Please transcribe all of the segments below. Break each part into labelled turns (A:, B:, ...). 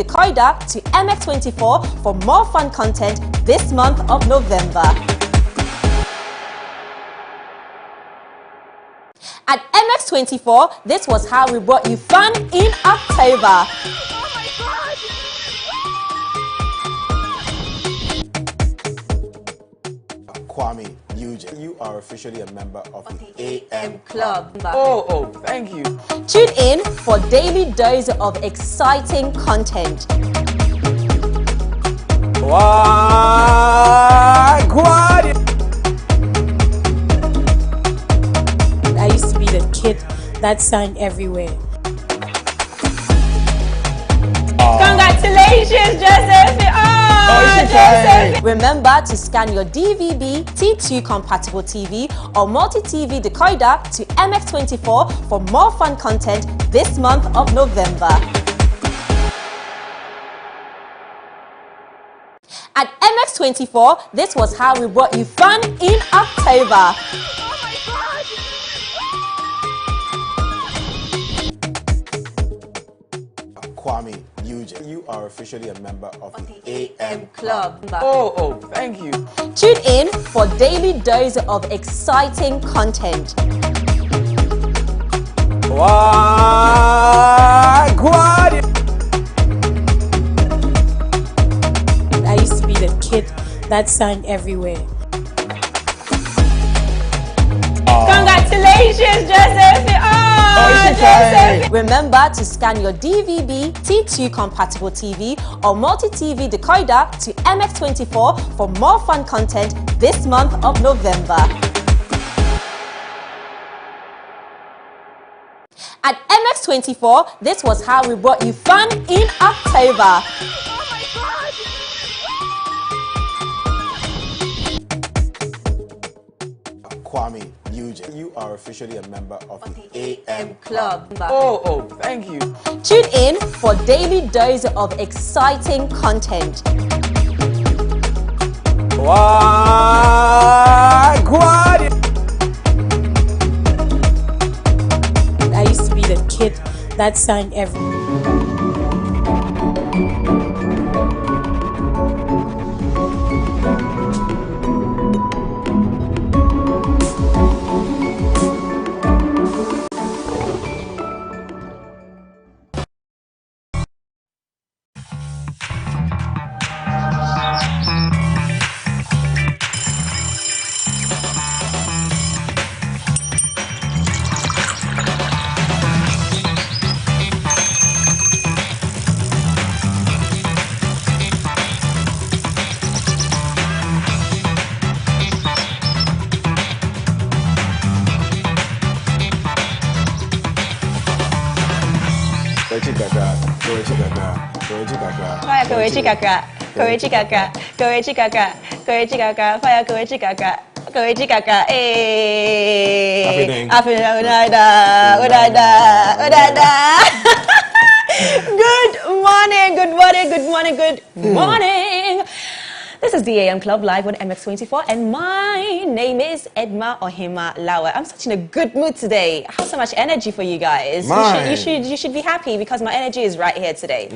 A: decoder to MX24 for more fun content this month of November. At MX24, this was how we brought you fun in October.
B: Kwame, you are officially a member of the AM
A: Club.
B: Oh, thank you.
A: Tune in for daily dose of exciting content.
C: I used to be the kid that sang everywhere.
A: Congratulations, Joseph! Joseph! Remember to scan your DVB, T2 compatible TV or multi-TV decoder to MX24 for more fun content this month of November. At MX24, this was how we brought you fun in October.
B: Kwame, you are officially a member of the AM
A: Club.
B: Oh, thank you.
A: Tune in for daily dose of exciting content.
C: I used to be the kid that sang everywhere.
A: Congratulations, Joseph! Joseph! Remember to scan your DVB, T2 compatible TV or multi-TV decoder to MX24 for more fun content this month of November. At MX24, this was how we brought you fun in October.
B: Kwame, you are officially a member of the AM
A: Club.
B: Oh, thank you.
A: Tune in for daily dose of exciting content.
C: I used to be the kid that sang everywhere.
A: Good morning. This is the AM Club live on MX24 and my name is Edma Ohima Lawa. I'm such in a good mood today. I have so much energy for you guys. You should be happy because my energy is right here today.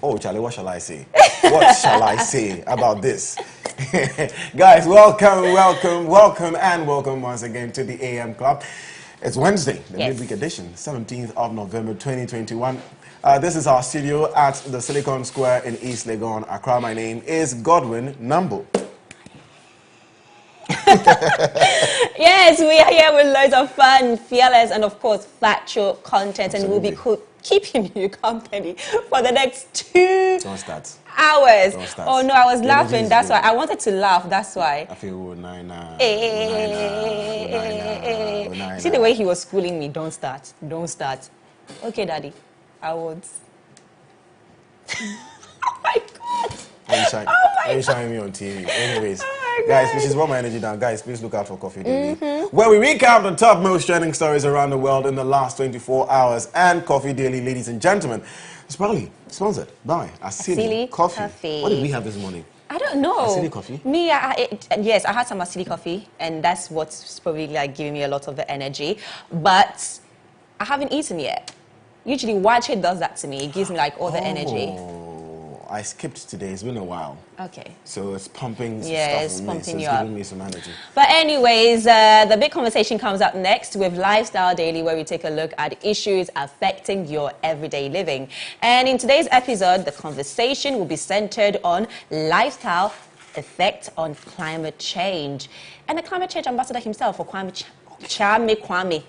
B: Oh, Charlie, what shall I say? What shall I say about this? Guys, welcome once again to the AM Club. It's Wednesday, the midweek edition, 17th of November 2021. This is our studio at the Silicon Square in East Legon, Accra. My name is Godwin Namboh.
A: Yes, we are here with loads of fun, fearless, and of course, factual content. And we'll be keeping you company for the next 2 hours. Oh no, I was laughing. That's why I wanted to laugh. That's why.
B: I feel
A: See the way he was schooling me. Don't start. Don't start. Okay, Daddy. I won't. Oh my God.
B: Are you showing me on TV? Anyways, guys, please put my energy down. Guys, please look out for Coffee Daily, where we recap the top most trending stories around the world in the last 24 hours. And Coffee Daily, ladies and gentlemen, is proudly sponsored by Asili Coffee. What did we have this morning?
A: I don't know.
B: Asili coffee?
A: Me, yes, I had some Asili coffee, and that's what's probably like giving me a lot of the energy. But I haven't eaten yet. Usually, white shade does that to me. It gives me like all the energy.
B: I skipped today. It's been a while.
A: Okay.
B: So it's pumping some
A: Yeah,
B: stuff
A: it's
B: in
A: pumping
B: me.
A: you
B: So it's
A: up.
B: giving me some energy.
A: But anyways, the big conversation comes up next with Lifestyle Daily, where we take a look at issues affecting your everyday living. And in today's episode, the conversation will be centered on lifestyle effect on climate change. And the climate change ambassador himself, or Kwame Kwame.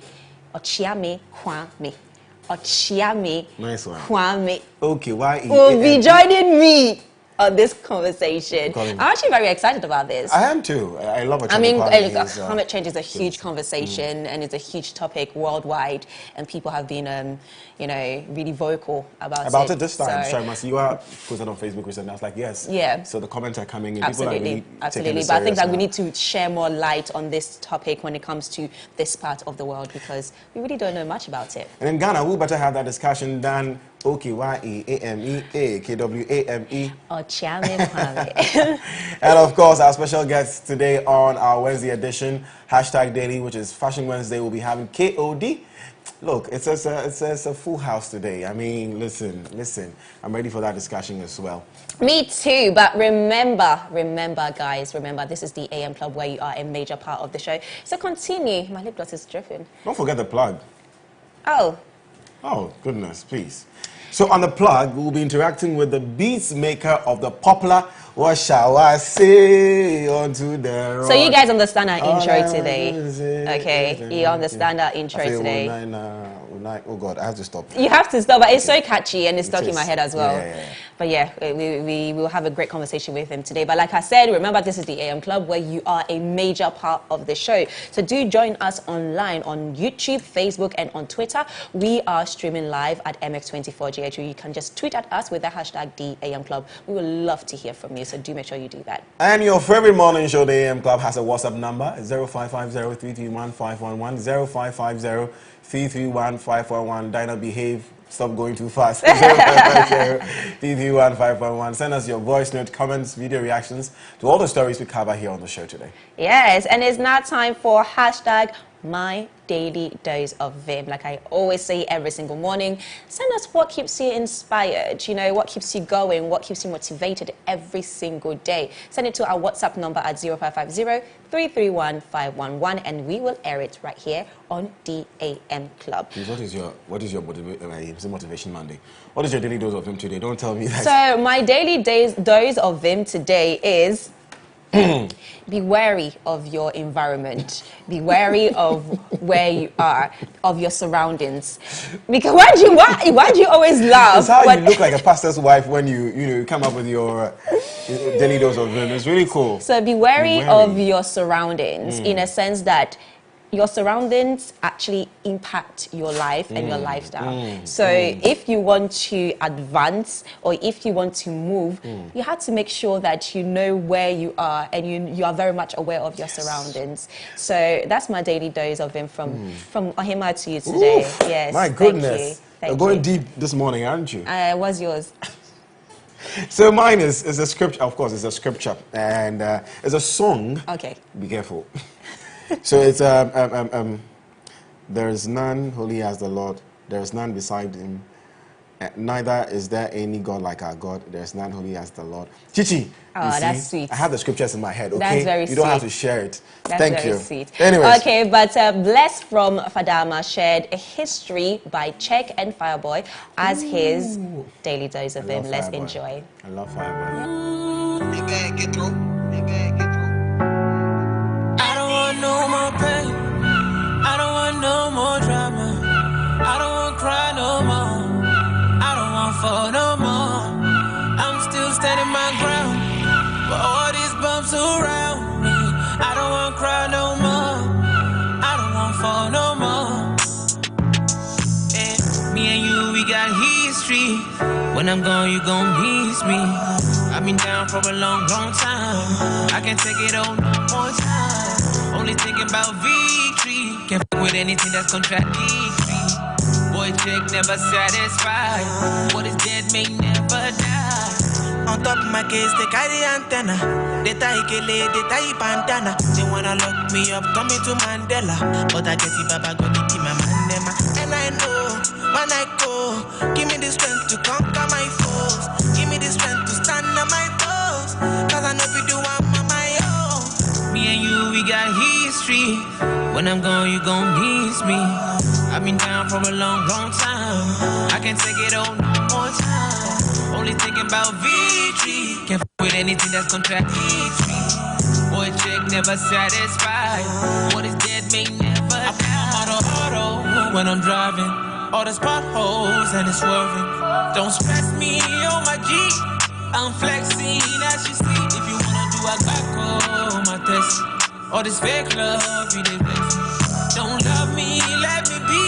B: Nice one.
A: Kwame
B: Okay, why?
A: will be joining me on this conversation. I'm actually very excited about this.
B: I am too. I love it.
A: I mean, climate change is a huge conversation and it's a huge topic worldwide, and people have been, you know, really vocal about it.
B: About it this time.
A: So,
B: Sure, you are posted on Facebook recently. I was like, yes.
A: Yeah.
B: So the comments are coming in.
A: Absolutely,
B: People are really
A: absolutely. But I think that we need to share more light on this topic when it comes to this part of the world, because we really don't know much about it.
B: And in Ghana, we better have that discussion than OKYEAMEAKWAME.
A: Or Chiame Kwame.
B: And of course, our special guest today on our Wednesday edition, #Daily, which is Fashion Wednesday, will be having KOD. Look, it's a full house today. I mean, listen, I'm ready for that discussion as well.
A: Me too, but remember, guys, this is the AM Club, where you are a major part of the show. So continue. My lip gloss is dripping.
B: Don't forget the plug.
A: Oh,
B: goodness, please. So on the plug, we'll be interacting with the beats maker of the popular What Shall I Say Onto the Road.
A: so you guys understand our intro today? Okay, you understand our intro today?
B: Oh God, I have to stop.
A: You have to stop, but it's so catchy and it's stuck in my head as well.
B: Yeah.
A: But yeah, we will have a great conversation with him today. But like I said, remember, this is the AM Club, where you are a major part of the show. So do join us online on YouTube, Facebook, and on Twitter. We are streaming live at MX24GHU. You can just tweet at us with the # DAM Club. We would love to hear from you, so do make sure you do that.
B: And your favorite morning show, the AM Club, has a WhatsApp number, 0550-331-511, 0550-331-511. Dinah, behave. Stop going too fast. 0550-331-511. Send us your voice note, comments, video reactions to all the stories we cover here on the show today.
A: Yes, and it's now time for #My Daily Dose of Vim. Like I always say every single morning, send us what keeps you inspired, you know, what keeps you going, what keeps you motivated every single day. Send it to our WhatsApp number at 0550-331-511, and we will air it right here on DAM Club.
B: Please, what is your motivation Monday? What is your daily dose of Vim today? Don't tell me that.
A: So my daily dose of Vim today is be wary of your environment. Be wary of where you are, of your surroundings. Because why do you always laugh?
B: It's how you look like a pastor's wife when you come up with your daily dose of Vim. It's really cool.
A: So be wary of your surroundings, in a sense that your surroundings actually impact your life and your lifestyle. So if you want to advance or if you want to move, you have to make sure that you know where you are and you are very much aware of your surroundings. So that's my daily dose of Vim from Ohima to you today.
B: Oof,
A: yes.
B: my goodness.
A: Thank you.
B: You're going deep this morning, aren't you?
A: What's yours?
B: So mine is a scripture, of course, it's a scripture, and it's a song.
A: Okay.
B: Be careful. So it's there is none holy as the Lord. There is none beside him. Neither is there any God like our God. There is none holy as the Lord. Chichi.
A: Oh, that's sweet.
B: I have the scriptures in my head. Okay,
A: that's very
B: you don't
A: sweet.
B: have to share it.
A: That's
B: Thank
A: very
B: you.
A: Sweet.
B: Anyways.
A: Okay, but Bless from Fadama shared a history by Check and Fireboy as his daily dose of Vim. Let's enjoy.
B: I love Fireboy.
D: Nigga, get through. Nigga, get through. I don't want no more pain. I don't want no more drama. I don't want cry no more. I don't want fall no more. I'm still standing my ground. But all these bumps around me. I don't want cry no more. I don't want fall no more. And me and you, we got history. When I'm gone, you gon' miss me. I've been down for a long, long time. I can't take it on no more time. Only thinking about victory. Can't fuck with anything that's contradictory. Boy, Check never satisfied. What is dead may never die. On top of my case, they carry antenna. They tie Kele, they tie Pantana. They wanna lock me up, coming to Mandela. But I guess if Baba go to my Mandema. And I know, when I go, give me the strength to conquer my foes. Give me the strength to Cause I know if you do, I'm on my own. Me and you, we got history. When I'm gone, you gon' miss me. I've been down for a long, long time. I can't take it on no more time. Only thinking about victory. Can't f with anything that's contradictory. Boy, check never satisfied. What is dead may never die. I'm auto when I'm driving. All the potholes and it's swerving. Don't stress me on my G. I'm flexing as you see. If you wanna do, I got my test. All this fake love, you did bless me. Don't love me, let me be.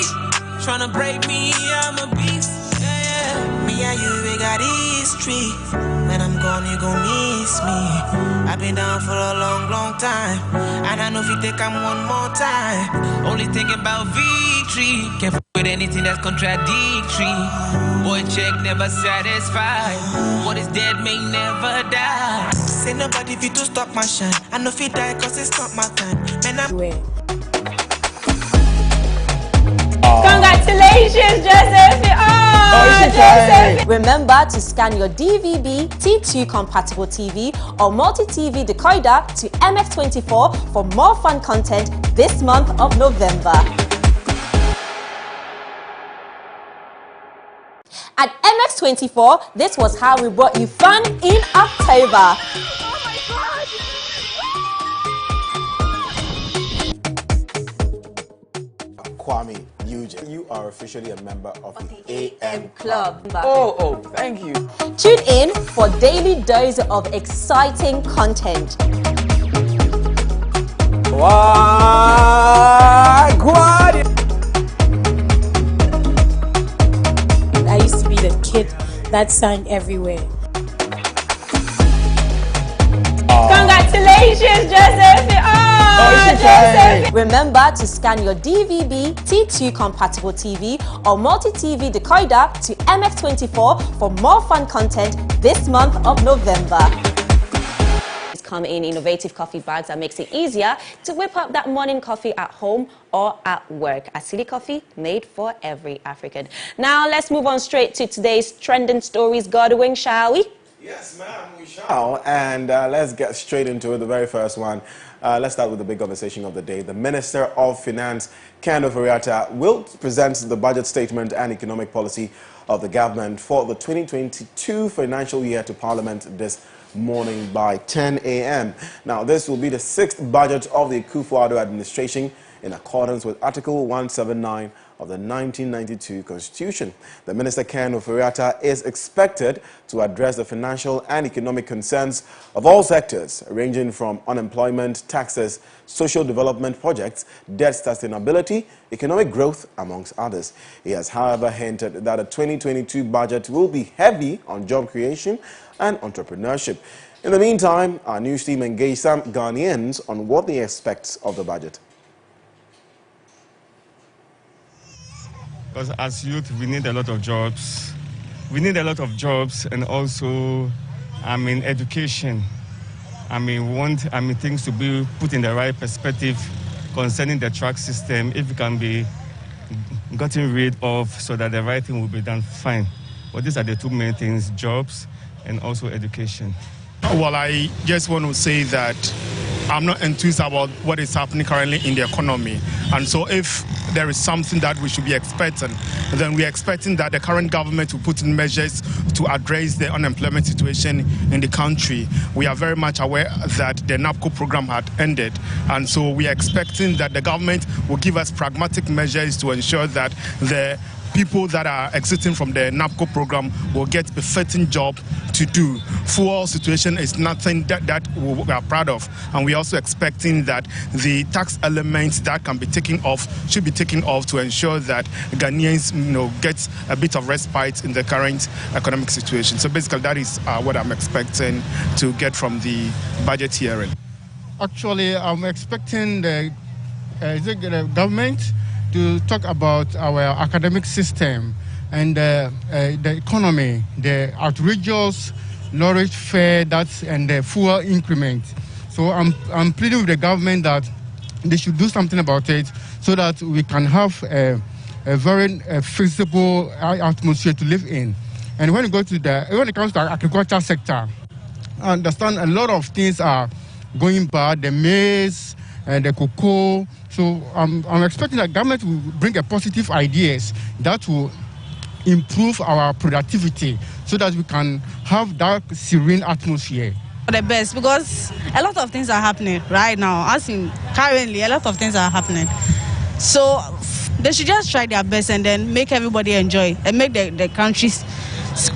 D: Tryna break me, I'm a beast. Yeah. Me and you, we got history. When I'm gone, you gon' miss me. I've been down for a long, long time. And I know if you think I'm one more time. Only thinking about victory. Can't f with anything that's contradictory. Boy, check never satisfied. What is dead may never die. Say nobody fit to stop my shine. I know if you die cause it's not my time. Man, I'm
A: Congratulations, Joseph!
B: Joseph!
A: Remember to scan your DVB, T2 compatible TV or multi-TV decoder to MX24 for more fun content this month of November. At MX24, this was how we brought you fun in October.
B: Kwame, you are officially a member of the AM
A: Club.
B: Oh, thank you.
A: Tune in for daily dose of exciting content.
C: I used to be the kid that sang everywhere.
A: Congratulations, Joseph!
B: Joseph!
A: Remember to scan your DVB, T2 compatible TV or multi-TV decoder to MX24 for more fun content this month of November. Come in innovative coffee bags that makes it easier to whip up that morning coffee at home or at work. Asili Coffee, made for every African. Now let's move on straight to today's trending stories. Godwin, shall we?
B: Yes, ma'am, we shall. And let's get straight into it. The very first one. Let's start with the big conversation of the day. The Minister of Finance, Ken Ofori-Atta, will present the budget statement and economic policy of the government for the 2022 financial year to Parliament this morning by 10 a.m. Now, this will be the 6th budget of the Akufo-Addo administration in accordance with Article 179 of the 1992 Constitution. The Minister Ken Ofori-Atta is expected to address the financial and economic concerns of all sectors, ranging from unemployment, taxes, social development projects, debt sustainability, economic growth, amongst others. He has, however, hinted that the 2022 budget will be heavy on job creation and entrepreneurship. In the meantime, our news team engaged some Ghanaians on what they expect of the budget.
E: Because as youth, we need a lot of jobs. We need a lot of jobs and also, education. We want, things to be put in the right perspective concerning the track system. If it can be gotten rid of so that the right thing will be done, fine. But these are the two main things, jobs and also education.
F: Well, I just want to say that I'm not enthused about what is happening currently in the economy. And so if there is something that we should be expecting, then we are expecting that the current government will put in measures to address the unemployment situation in the country. We are very much aware that the NABCO program had ended. And so we are expecting that the government will give us pragmatic measures to ensure that the people that are exiting from the NABCO program will get a fitting job to do. Fuel situation is nothing that we are proud of, and we're also expecting that the tax elements that can be taken off should be taken off to ensure that Ghanaians, get a bit of respite in the current economic situation. So basically, that is what I'm expecting to get from the budget hearing.
G: Actually, I'm expecting the government to talk about our academic system and the economy, the outrageous lorry fare and the fuel increment. So I'm pleading with the government that they should do something about it so that we can have a very feasible atmosphere to live in. And when it comes to the agriculture sector, understand a lot of things are going bad, the maize and the cocoa. So I'm expecting that government will bring a positive ideas that will improve our productivity so that we can have that serene atmosphere.
H: The best, because a lot of things are happening right now. As in currently, a lot of things are happening. So they should just try their best and then make everybody enjoy and make the country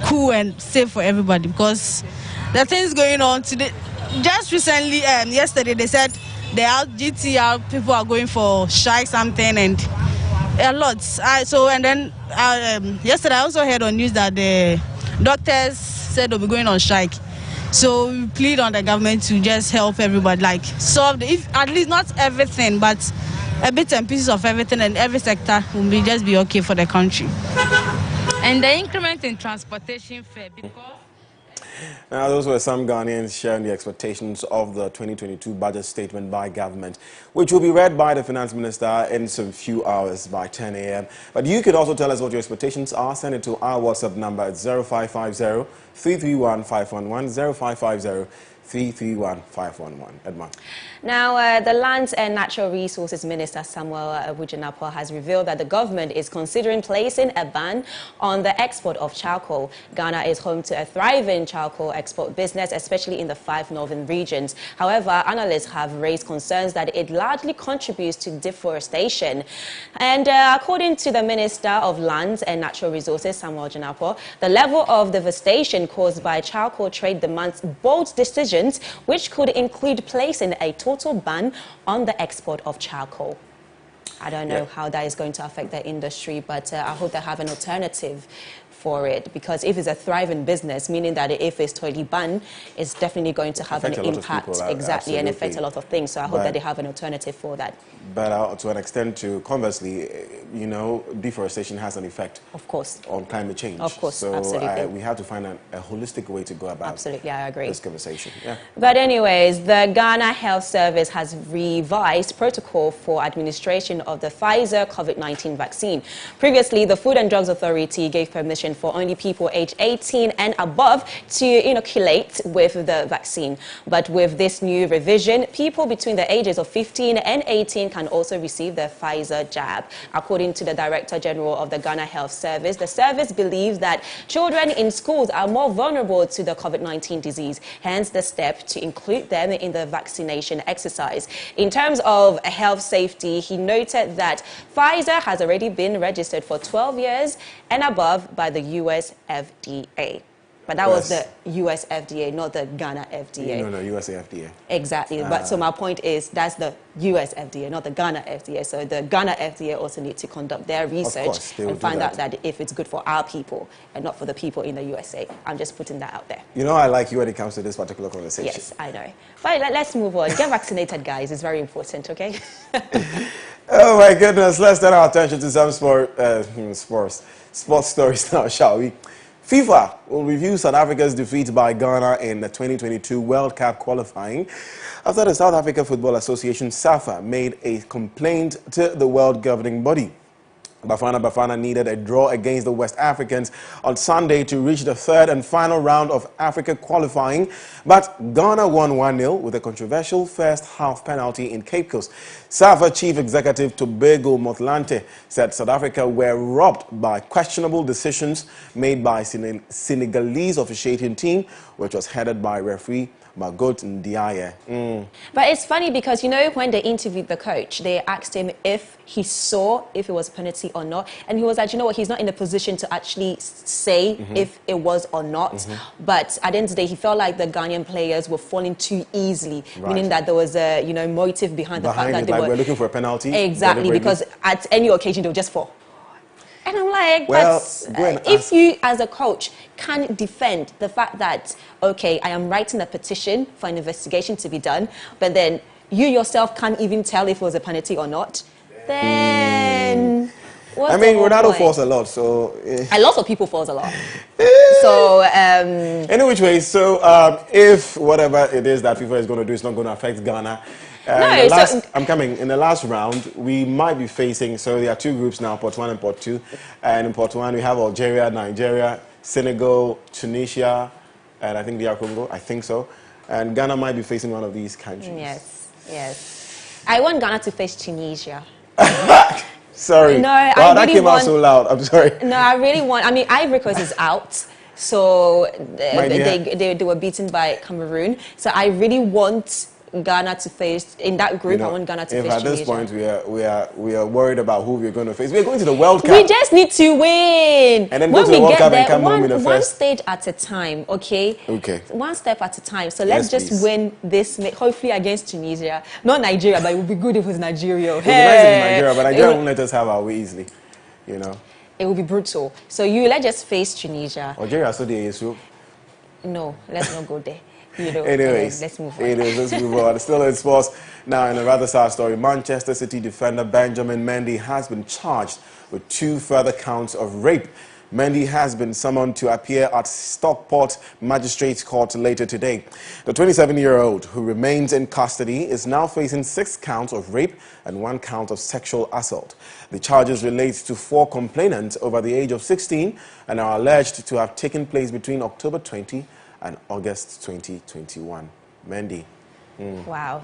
H: cool and safe for everybody, because the things going on today. Just recently, yesterday, they said the GTR people are going for strike something and a lot. Yesterday I also heard on news that the doctors said they'll be going on strike. So we plead on the government to just help everybody, like solve if at least not everything, but a bit and pieces of everything, and every sector will just be okay for the country. And the increment in transportation fare, because
B: now, those were some Ghanaians sharing the expectations of the 2022 budget statement by government, which will be read by the finance minister in some few hours by 10 a.m. But you could also tell us what your expectations are. Send it to our WhatsApp number at 0550-331-511, 0550-331-511. Edma.
A: Now, the Lands and Natural Resources Minister Samuel Awujinapo has revealed that the government is considering placing a ban on the export of charcoal. Ghana is home to a thriving charcoal export business, especially in the 5 northern regions. However, analysts have raised concerns that it largely contributes to deforestation. And according to the Minister of Lands and Natural Resources, Samuel Awujinapo, the level of devastation caused by charcoal trade demands bold decisions, which could include placing a total ban on the export of charcoal. I don't know how that is going to affect the industry, but I hope they have an alternative for it, because if it's a thriving business, meaning that if it's totally banned, it's definitely going to have an impact, exactly, and affect a lot of things. So I hope that they have an alternative for that.
B: But to an extent, conversely, you know, deforestation has an effect,
A: of course,
B: on climate change.
A: Of course,
B: so
A: absolutely.
B: We have to find a holistic way to go about.
A: Absolutely, I agree.
B: This conversation. Yeah.
A: But anyways, the Ghana Health Service has revised protocol for administration of the Pfizer COVID-19 vaccine. Previously, the Food and Drugs Authority gave permission for only people aged 18 and above to inoculate with the vaccine. But with this new revision, people between the ages of 15 and 18 can also receive the Pfizer jab. According to the Director General of the Ghana Health Service, the service believes that children in schools are more vulnerable to the COVID-19 disease, hence the step to include them in the vaccination exercise. In terms of health safety, he noted that Pfizer has already been registered for 12 years and above by the US FDA. But that was the US FDA, not the Ghana FDA.
B: No, US FDA.
A: Exactly. But so my point is that's the US FDA, not the Ghana FDA. So the Ghana FDA also need to conduct their research and find out that if it's good for our people and not for the people in the USA. I'm just putting that out there.
B: You know, I like you when it comes to this particular conversation.
A: Yes, I know. But let's move on. Get vaccinated, guys. It's very important, okay?
B: Oh my goodness. Let's turn our attention to some sports stories now, shall we? FIFA will review South Africa's defeat by Ghana in the 2022 World Cup qualifying after the South Africa Football Association, SAFA, made a complaint to the world governing body. Bafana needed a draw against the West Africans on Sunday to reach the third and final round of Africa qualifying, but Ghana won 1-0 with a controversial first half penalty in Cape Coast. SAFA Chief Executive Tobago Motlanthe said South Africa were robbed by questionable decisions made by Senegalese officiating team, which was headed by referee Margot Ndiaye.
A: But it's funny because, you know, when they interviewed the coach, they asked him if he saw if it was a penalty or not. And he was like, you know what, he's not in a position to actually say if it was or not. But at the end of the day, he felt like the Ghanaian players were falling too easily, meaning that there was a, you know, motive behind the fact that they were
B: looking for a penalty.
A: Exactly, because at any occasion, they would just fall. And I'm like, well, if you as a coach can defend the fact that, okay, I am writing a petition for an investigation to be done, but then you yourself can't even tell if it was a penalty or not, then what's
B: I mean, Ronaldo
A: point?
B: falls a lot, so...
A: A lot of people falls a lot. So,
B: any which way, so if whatever it is that FIFA is going to do is not going to affect Ghana, I'm coming. In the last round, we might be facing, so there are two groups now, Port 1 and Port 2. And in Port 1, we have Algeria, Nigeria, Senegal, Tunisia, and I think DR Congo, I think so. And Ghana might be facing one of these countries.
A: Yes, yes. I want Ghana to face Tunisia.
B: Sorry.
A: No,
B: wow,
A: I
B: that
A: really
B: came
A: want,
B: out so loud. I'm sorry.
A: No, I really want. I mean, Ivory Coast is out, so they were beaten by Cameroon. So I really want Ghana to face in that group. I want Ghana to face
B: at
A: Tunisia.
B: this point we are worried about who we're going to face. We're going to the World Cup.
A: We just need to win.
B: And then go to the World Cup and come home in the
A: one
B: first.
A: stage at a time, okay?
B: Okay.
A: One step at a time. So let's just
B: please.
A: win this, hopefully against Tunisia. Not Nigeria, but it would be good if it was Nigeria.
B: It would be nice if Nigeria, but Nigeria won't let us have our way easily, you know.
A: It will be brutal. So let's just face Tunisia.
B: Algeria, so they so.
A: No, let's not go there. You know,
B: Anyways,
A: let's move on.
B: Let's move on. Still in sports. Now, in a rather sad story, Manchester City defender Benjamin Mendy has been charged with 2 further counts of rape. Mendy has been summoned to appear at Stockport Magistrates Court later today. The 27-year-old, who remains in custody, is now facing 6 counts of rape and 1 count of sexual assault. The charges relate to 4 complainants over the age of 16 and are alleged to have taken place between October 20 and August 2021. Mendy.
A: Wow.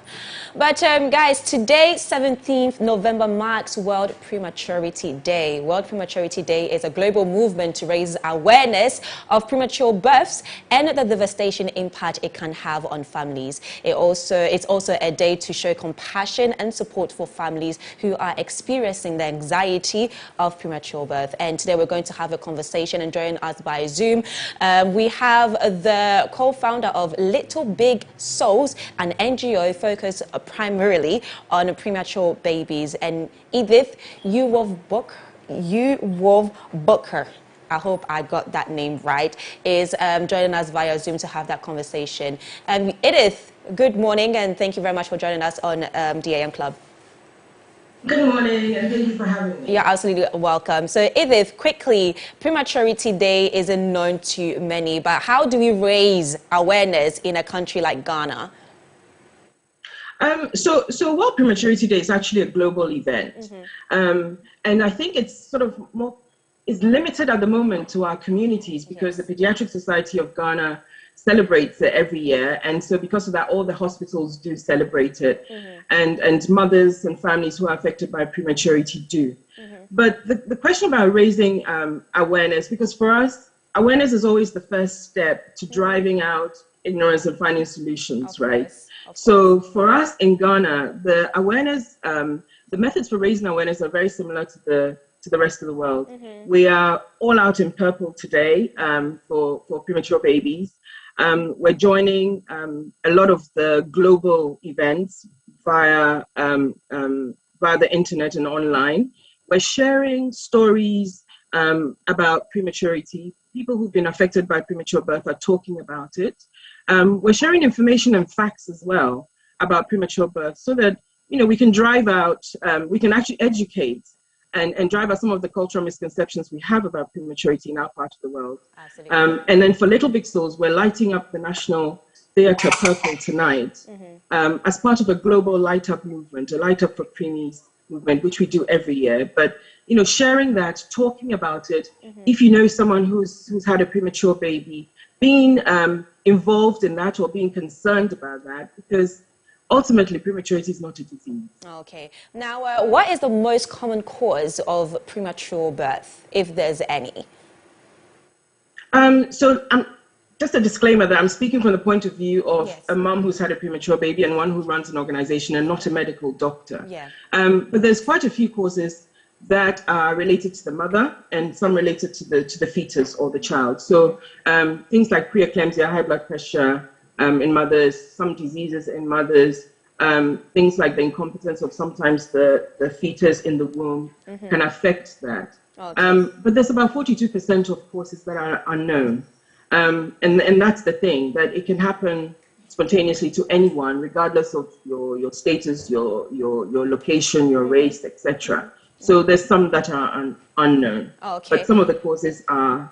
A: But guys, today, 17th November, marks World Prematurity Day. World Prematurity Day is a global movement to raise awareness of premature births and the devastation impact it can have on families. It's also a day to show compassion and support for families who are experiencing the anxiety of premature birth. And today we're going to have a conversation, and joining us by Zoom, we have the co-founder of Little Big Souls, an NGO focused primarily on premature babies, and Edith Uwov-Booker, I hope I got that name right, is joining us via Zoom to have that conversation. Edith, good morning, and thank you very much for joining us on the AM Club.
I: Good morning, and thank you for having me.
A: You're absolutely welcome. So, Edith, quickly, Prematurity Day isn't known to many, but how do we raise awareness in a country like Ghana?
I: So World Prematurity Day is actually a global event, and I think it's sort of is limited at the moment to our communities because the Pediatric Society of Ghana celebrates it every year, and so because of that, all the hospitals do celebrate it, and mothers and families who are affected by prematurity do. But the question about raising awareness, because for us, awareness is always the first step to driving out ignorance and finding solutions, right? So for us in Ghana, the awareness, the methods for raising awareness are very similar to the rest of the world. We are all out in purple today for premature babies. We're joining a lot of the global events via the internet and online. We're sharing stories about prematurity. People who've been affected by premature birth are talking about it. We're sharing information and facts as well about premature birth so that, we can drive out, we can actually educate and drive out some of the cultural misconceptions we have about prematurity in our part of the world. And then for Little Big Souls, we're lighting up the National Theatre Purple tonight as part of a global Light Up movement, a Light Up for Preemies movement, which we do every year. But, sharing that, talking about it, if you know someone who's had a premature baby, being involved in that or being concerned about that, because ultimately prematurity is not a disease.
A: Okay. Now, what is the most common cause of premature birth, if there's any?
I: So just a disclaimer that I'm speaking from the point of view of a mom who's had a premature baby and one who runs an organization and not a medical doctor. But there's quite a few causes that are related to the mother and some related to the fetus or the child. So things like preeclampsia, high blood pressure in mothers, some diseases in mothers, things like the incompetence of sometimes the fetus in the womb can affect that. But there's about 42% of causes that are unknown. And that's the thing, that it can happen spontaneously to anyone, regardless of your status, your location, your race, etc. So there's some that are unknown, but some of the causes are,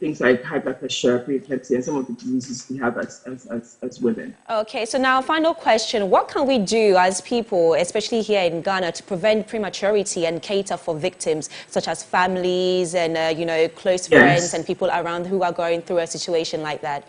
I: things like high blood pressure, preeclampsia, and some of the diseases we have as women. Okay,
A: so now final question. What can we do as people, especially here in Ghana, to prevent prematurity and cater for victims, such as families and, close friends and people around who are going through a situation like that?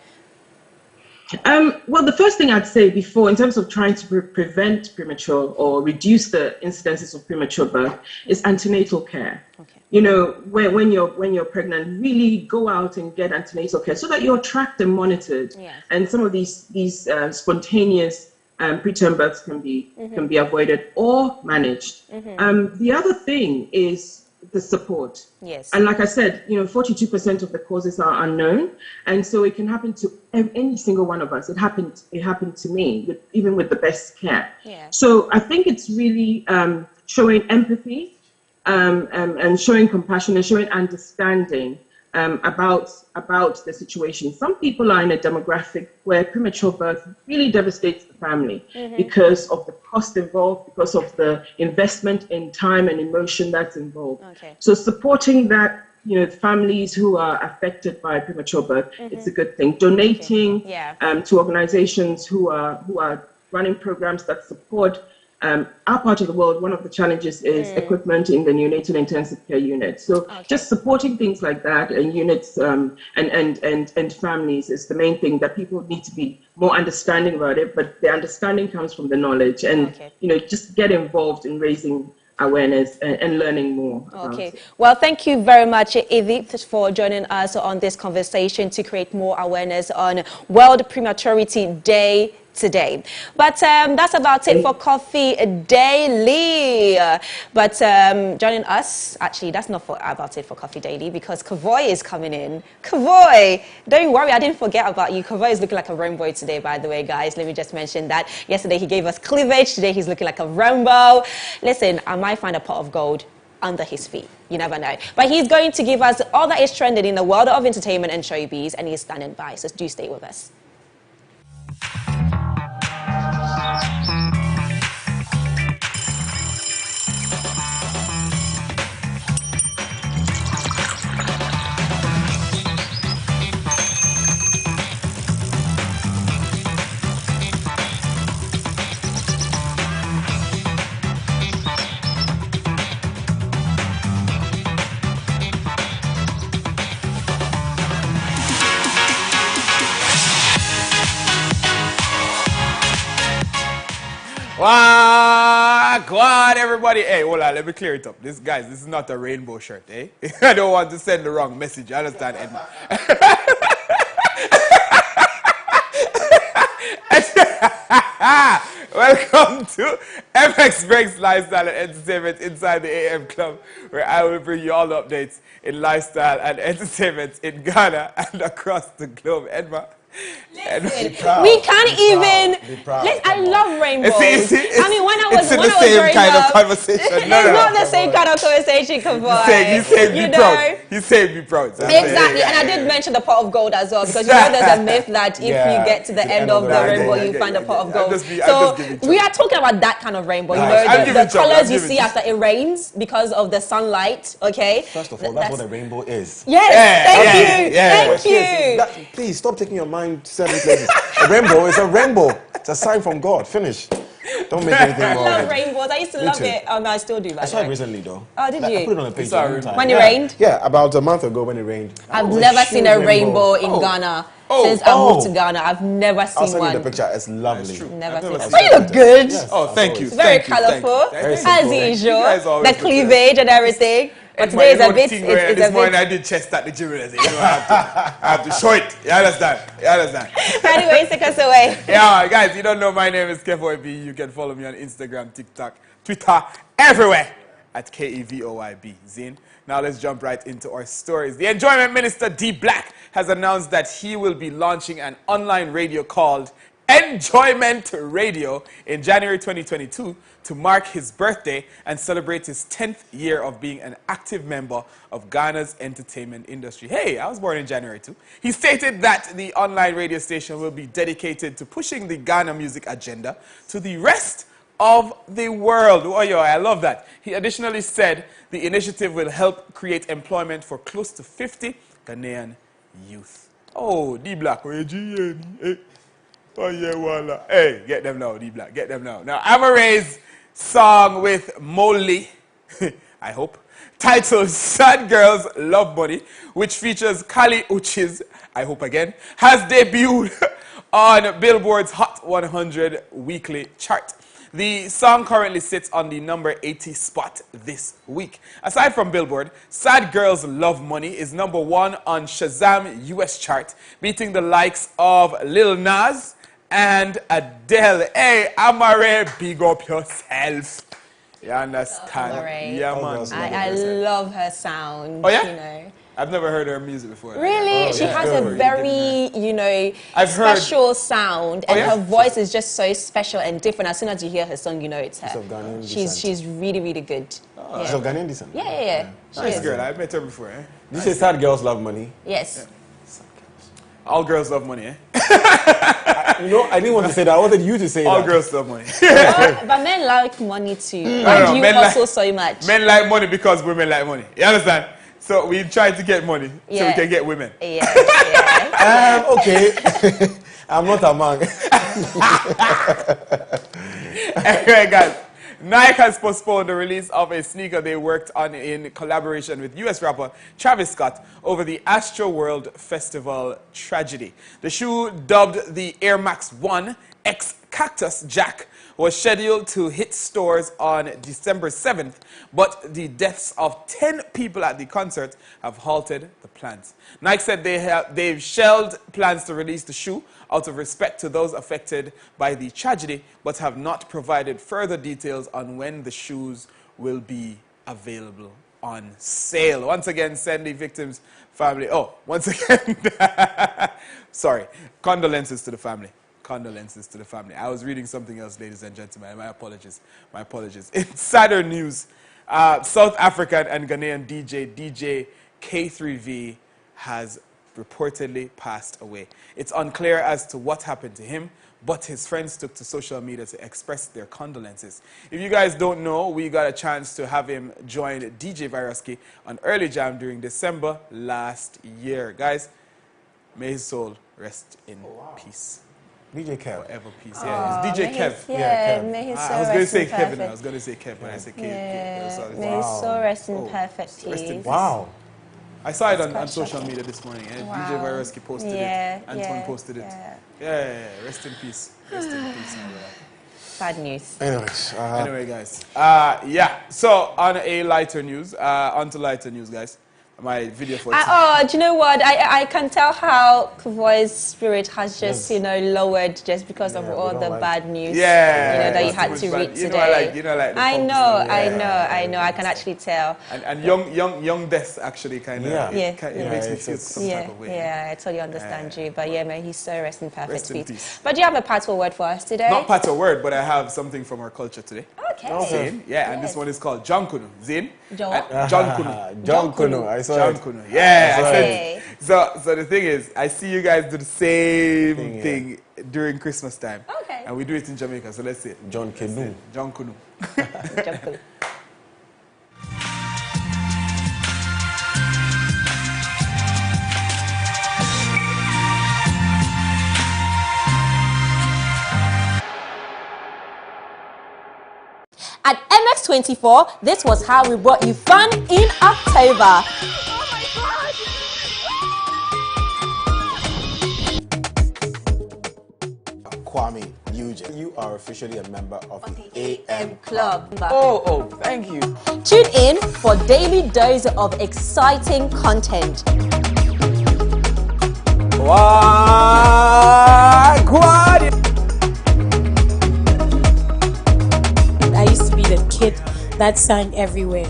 I: Well, the first thing I'd say before, in terms of trying to prevent premature or reduce the incidences of premature birth, is antenatal care.
A: Okay.
I: You know, when you're pregnant, really go out and get antenatal care so that you're tracked and monitored.
A: Yes.
I: And some of these spontaneous preterm births can be avoided or managed. The other thing is the support.
A: Yes.
I: And like I said, 42% of the causes are unknown, and so it can happen to any single one of us. It happened to me, even with the best care.
A: Yeah.
I: So I think it's really showing empathy and showing compassion and showing understanding about the situation. Some people are in a demographic where premature birth really devastates the family because of the cost involved, because of the investment in time and emotion that's involved.
A: Okay.
I: So supporting that, families who are affected by premature birth, it's a good thing. Donating to organizations who are running programs that support our part of the world. One of the challenges is equipment in the neonatal intensive care unit. So just supporting things like that and units and families is the main thing that people need to be more understanding about it. But the understanding comes from the knowledge, and just get involved in raising awareness and learning more.
A: Okay. Well, thank you very much, Edith, for joining us on this conversation to create more awareness on World Prematurity Day today. But that's about it for Coffee Daily. But joining us, actually, that's not about it for Coffee Daily, because Kavoy is coming in. Kavoy, don't worry, I didn't forget about you. Kavoy is looking like a rainbow today, by the way, guys. Let me just mention that. Yesterday, he gave us cleavage. Today, he's looking like a rainbow. Listen, I might find a pot of gold under his feet. You never know. But he's going to give us all that is trending in the world of entertainment and showbiz, and he's standing by. So do stay with us.
J: God, everybody. Hey, hold on, let me clear it up. This is not a rainbow shirt, eh? I don't want to send the wrong message. You understand, Edma? Welcome to MX Breaks Lifestyle and Entertainment inside the AM Club, where I will bring you all the updates in lifestyle and entertainment in Ghana and across the globe. Edma.
A: We can't even. I love rainbows. I mean, when I was
J: the same kind of conversation.
A: It's not the same kind of conversation, Kavoy.
J: You saved me proud. You saved me proud.
A: Exactly, and I did mention the pot of gold as well, because there's a myth that if you get to the end of the rainbow, you find a pot of gold. So we are talking about that kind of rainbow. The colors you see after it rains because of the sunlight. Okay.
B: First of all, that's what a rainbow is.
A: Yes. Thank you.
B: Please stop taking your mind 7 places. A rainbow is a rainbow. It's a sign from God. Finish. Don't make anything wrong.
A: I love rainbows. I used to love it. No, I still do.
B: I saw it recently, though.
A: Oh, did you?
B: I put it on a page.
A: When it rained?
B: Yeah, about a month ago when it rained.
A: I've never seen a rainbow in Ghana. Since I moved to Ghana, I've never seen one.
B: I'll send you the picture. It's lovely.
A: Never seen it. Oh, you look good.
B: Yes,
J: oh, thank you.
A: Very colourful, as usual. The cleavage and everything. But
J: today
A: is a bit. This
J: morning I did chest at the gym. I have to show it. You understand?
A: Anyway, take us away.
J: Yeah, guys, you don't know my name is Kevoyb. You can follow me on Instagram, TikTok, Twitter, everywhere at KEVOYB. Zine. Now let's jump right into our stories. The Enjoyment Minister D Black has announced that he will be launching an online radio called Enjoyment Radio in January 2022 to mark his birthday and celebrate his 10th year of being an active member of Ghana's entertainment industry. Hey, I was born in January too. He stated that the online radio station will be dedicated to pushing the Ghana music agenda to the rest of the world. Oh, yo, I love that. He additionally said the initiative will help create employment for close to 50 Ghanaian youth. Oh, D Black, oh yeah, voila. Hey, get them now, D Black, get them now. Now, Amare's song with Molly, I hope, titled Sad Girls Love Money, which features Kali Uchis, I hope again, has debuted on Billboard's Hot 100 weekly chart. The song currently sits on the number 80 spot this week. Aside from Billboard, Sad Girls Love Money is number 1 on Shazam US chart, beating the likes of Lil Nas and Adele. Hey, Amare, big up yourself. You understand?
A: Amare.
J: Yeah, man.
A: I love her sound.
J: Oh, yeah?
A: You know.
J: I've never heard her music before.
A: Really? She has a very, you know, special sound, and her voice is just so special and different. As soon as you hear her song, you know it's her. She's really, really good.
B: She's of Ghanaian descent?
A: Yeah.
J: Nice girl. I met her before. Eh?
B: You say Sad Girls Love Money?
A: Yes.
J: All girls love money, eh?
B: You know, I didn't want to say that. I wanted you to say
J: All
B: that.
J: girls love money.
A: But men like money too. Why do you also so much?
J: Men like money because women like money. You understand? So we try to get money so we can get women.
A: Yeah.
B: Okay. I'm not a man.
J: Anyway, guys. Nike has postponed the release of a sneaker they worked on in collaboration with US rapper Travis Scott over the Astro World Festival tragedy. The shoe, dubbed the Air Max 1 X Cactus Jack, was scheduled to hit stores on December 7th, but the deaths of 10 people at the concert have halted the plans. Nike said they've shelved plans to release the shoe out of respect to those affected by the tragedy, but have not provided further details on when the shoes will be available on sale. Once again, send the victims' family. Oh, once again, sorry, condolences to the family. Condolences to the family. I was reading something else, ladies and gentlemen. My apologies. My apologies. In sadder news, South African and Ghanaian DJ K3V has reportedly passed away. It's unclear as to what happened to him, but his friends took to social media to express their condolences. If you guys don't know, we got a chance to have him join DJ Viruski on Early Jam during December last year. Guys, may his soul rest in peace.
B: DJ Kev.
J: Forever peace. Yeah, it's DJ Kev.
A: Yeah, may his soul
J: I was going to say
A: rest in
J: Kevin.
A: perfect.
J: I was going to say Kev, but I said Kev.
A: May his soul rest in perfect peace.
J: Rest in peace.
B: Wow.
J: I saw it on social media this morning. DJ Viruski posted it. Antoine posted it. Yeah. Rest in peace. Rest in peace.
A: Bad news.
B: Anyways.
J: Anyway, guys. So on a lighter news, on to lighter news, guys. My video for
A: do you know what? I can tell how Kavoy's spirit has just, you know, lowered just because of all the bad news, you know, that you had to read today. I know. I can actually tell.
J: And young death actually kind of, it makes me feel some type of way.
A: Yeah, I totally understand you. But yeah, may he so rest in perfect peace. But do you have a patois word for us today?
J: Not patois word, but I have something from our culture today.
A: Okay.
J: Zane, and this one is called John Kunu. Zane?
A: John
J: Kunu.
B: John Kunu. I saw
J: John
B: it.
J: Kunu. Yeah, I said it. So the thing is, I see you guys do the same thing during Christmas time.
A: Okay.
J: And we do it in Jamaica, so let's say it.
B: John Kunu.
J: John Kunu.
A: John Kunu. At MX24, this was how we brought you fun in October.
B: Kwame Eugene, you are officially a member of the AM
A: Club.
B: Oh, thank you.
A: Tune in for daily dose of exciting content.
C: I used to be the kid that sang everywhere.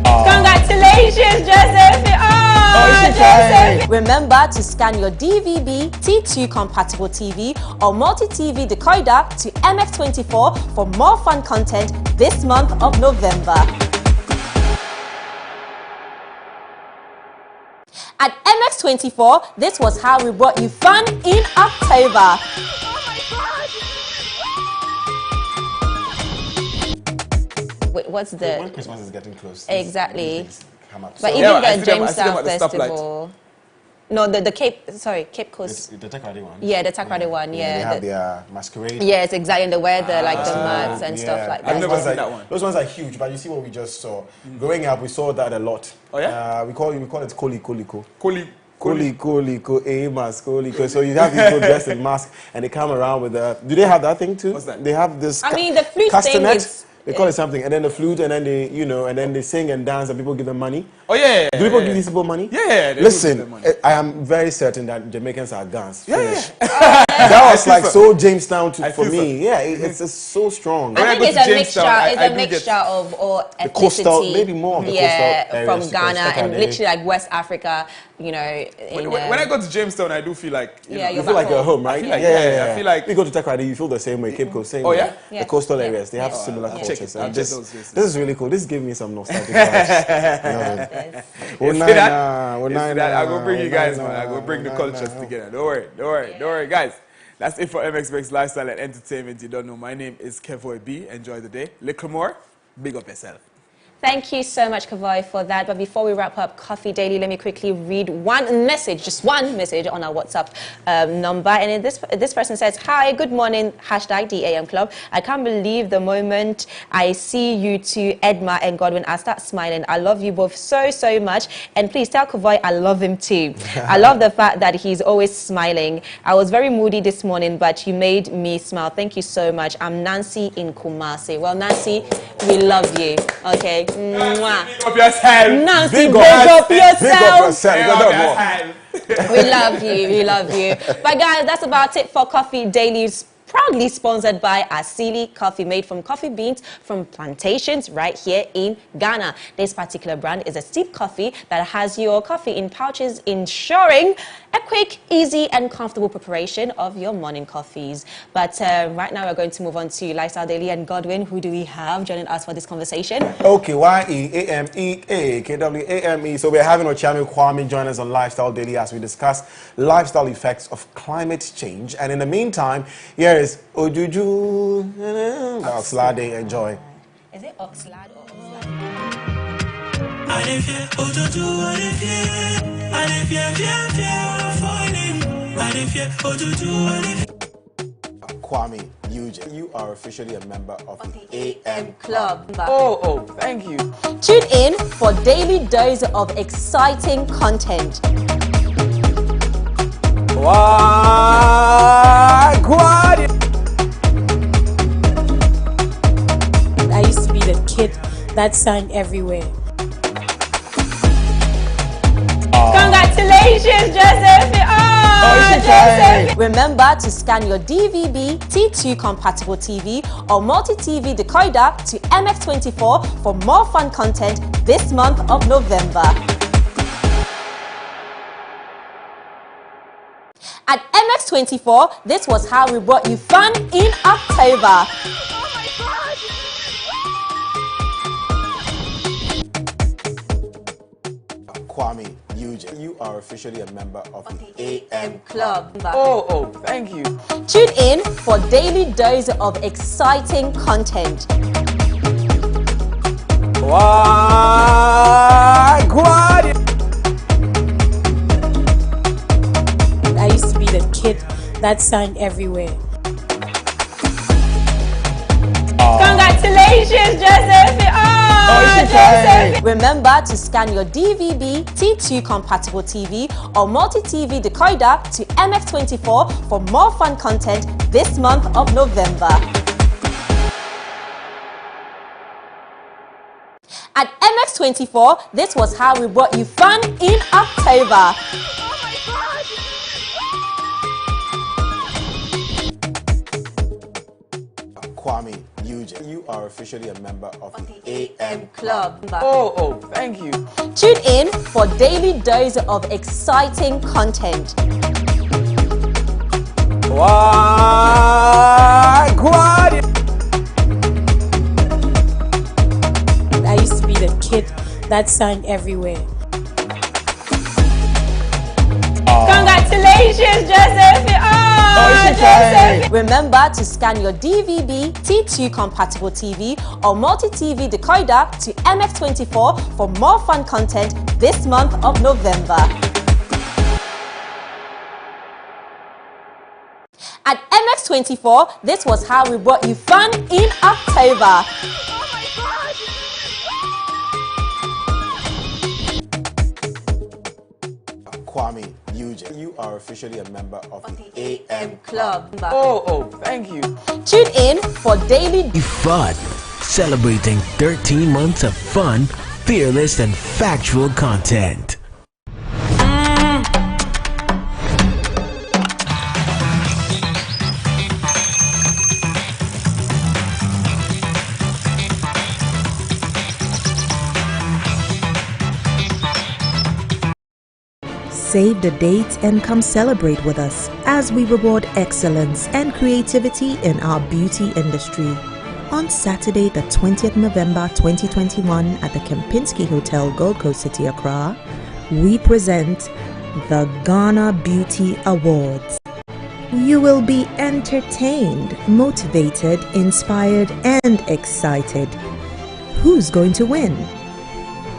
A: Congratulations, Joseph! Joseph! Remember to scan your DVB, T2 compatible TV or multi-TV decoder to MX24 for more fun content this month of November. At MX24, this was how we brought you fun in October. Wait, what's the...
B: When Christmas is getting close.
A: Exactly.
B: Come up.
A: But
B: So-
A: even
J: I
A: the
J: see them at
A: Jamestown
J: the stoplight.
A: Festival... No, the Cape Coast.
B: the Takrady one.
A: Yeah, the Takrady one,
B: They
A: yeah.
B: have their masquerade.
A: Yes, exactly. And the weather, like the mats and stuff like that.
J: I've never seen that one.
B: Those ones are huge, but you see what we just saw. Growing up, we saw that a lot.
J: Oh, yeah?
B: We call it Koli Koliko.
J: Koli
B: Edma. So you have people dressed in masks and they come around with the. Do they have that thing too?
J: What's that?
B: They have this.
A: I mean, the flute thing
B: castanet.
A: is.
B: They call it something, and then the flute, and then they, and then they sing and dance, and people give them money.
J: Oh yeah.
B: Do people give these people money?
J: Yeah. They
B: Listen,
J: do give them money.
B: I am very certain that Jamaicans are guns.
J: Yeah.
B: That was like so Jamestown for me.
J: So.
B: Yeah, it's so strong.
A: I think it's a mixture. It's a mixture of all ethnicity.
B: The coastal, maybe more of the coastal areas,
A: from Ghana and literally like West Africa. When
J: I go to Jamestown, I do feel like
B: you feel like you're home, right?
J: I feel like
B: you go to Takoradi, you feel the same way. Cape Coast, same
J: way.
B: Yeah? The coastal areas, they have similar cultures. And this is really cool. This gave me some nostalgic vibes.
J: I go bring you guys, man. I go bring the cultures together. Don't worry, guys. That's it for MXBX Lifestyle and Entertainment. You don't know, my name is Kevoy B. Enjoy the day. Little more, big up yourself.
A: Thank you so much, Kavai, for that. But before we wrap up Coffee Daily, let me quickly read one message, just one message on our WhatsApp number. And this person says, "Hi, good morning, #DAM Club. I can't believe the moment I see you two, Edma and Godwin, I start smiling. I love you both so, so much. And please tell Kavai I love him too. I love the fact that he's always smiling. I was very moody this morning, but you made me smile. Thank you so much. I'm Nancy in Kumasi." Well, Nancy, we love you. Okay. Mwah.
J: Big up yourself.
A: Nancy, big up yourself. We love you. But guys, that's about it for Coffee Daily's. Proudly sponsored by Asili Coffee, made from coffee beans from plantations right here in Ghana. This particular brand is a steep coffee that has your coffee in pouches, ensuring a quick, easy, and comfortable preparation of your morning coffees. But right now, we're going to move on to Lifestyle Daily. And Godwin, who do we have joining us for this conversation?
B: Okay, YEAMEAKWAME. So we're having Ochami Kwame join us on Lifestyle Daily as we discuss lifestyle effects of climate change. And in the meantime, here is Ojuju Oxlade. Enjoy.
A: Is it Oxlade or
B: Kwame, you are officially a member of the AM
A: Club.
J: Oh, thank you.
A: Tune in for daily dose of exciting content.
C: I used to be the kid that sang everywhere.
A: Congratulations, Joseph! Joseph! Remember to scan your DVB T2 compatible TV or multi-TV decoder to MX24 for more fun content this month of November. At MX24, this was how we brought you fun in October.
B: Kwame, you are officially a member of the AM
A: Club.
J: Oh, thank you.
A: Tune in for daily dose of exciting content.
C: I used to be the kid that sang everywhere.
A: Congratulations, Joseph! Joseph! Remember to scan your DVB T2 compatible TV or multi-TV decoder to MX24 for more fun content this month of November. At MX24, this was how we brought you fun in October.
B: Kwame, you are officially a member of the AM
A: Club.
J: Oh, thank you.
A: Tune in for daily dose of exciting content.
C: I used to be the kid that sang everywhere.
A: Congratulations, Joseph! Joseph! Remember to scan your DVB T2 compatible TV or multi-TV decoder to MX24 for more fun content this month of November. At MX24, this was how we brought you fun in October.
B: Kwame Eugene. You are officially a member of the AM Club.
J: Oh, thank you.
A: Tune in for daily
K: fun, celebrating 13 months of fun, fearless and factual content.
L: Save the date and come celebrate with us as we reward excellence and creativity in our beauty industry. On Saturday, the 20th November 2021 at the Kempinski Hotel, Gold Coast City, Accra, we present the Ghana Beauty Awards. You will be entertained, motivated, inspired, and excited. Who's going to win?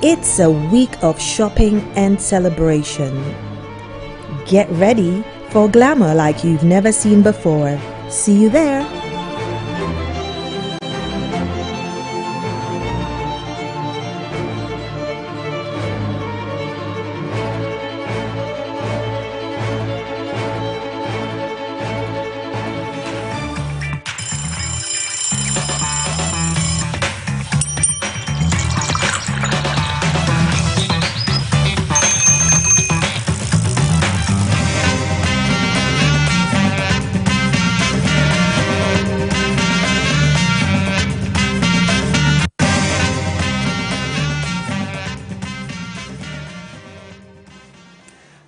L: It's a week of shopping and celebration. Get ready for glamour like you've never seen before. See you there.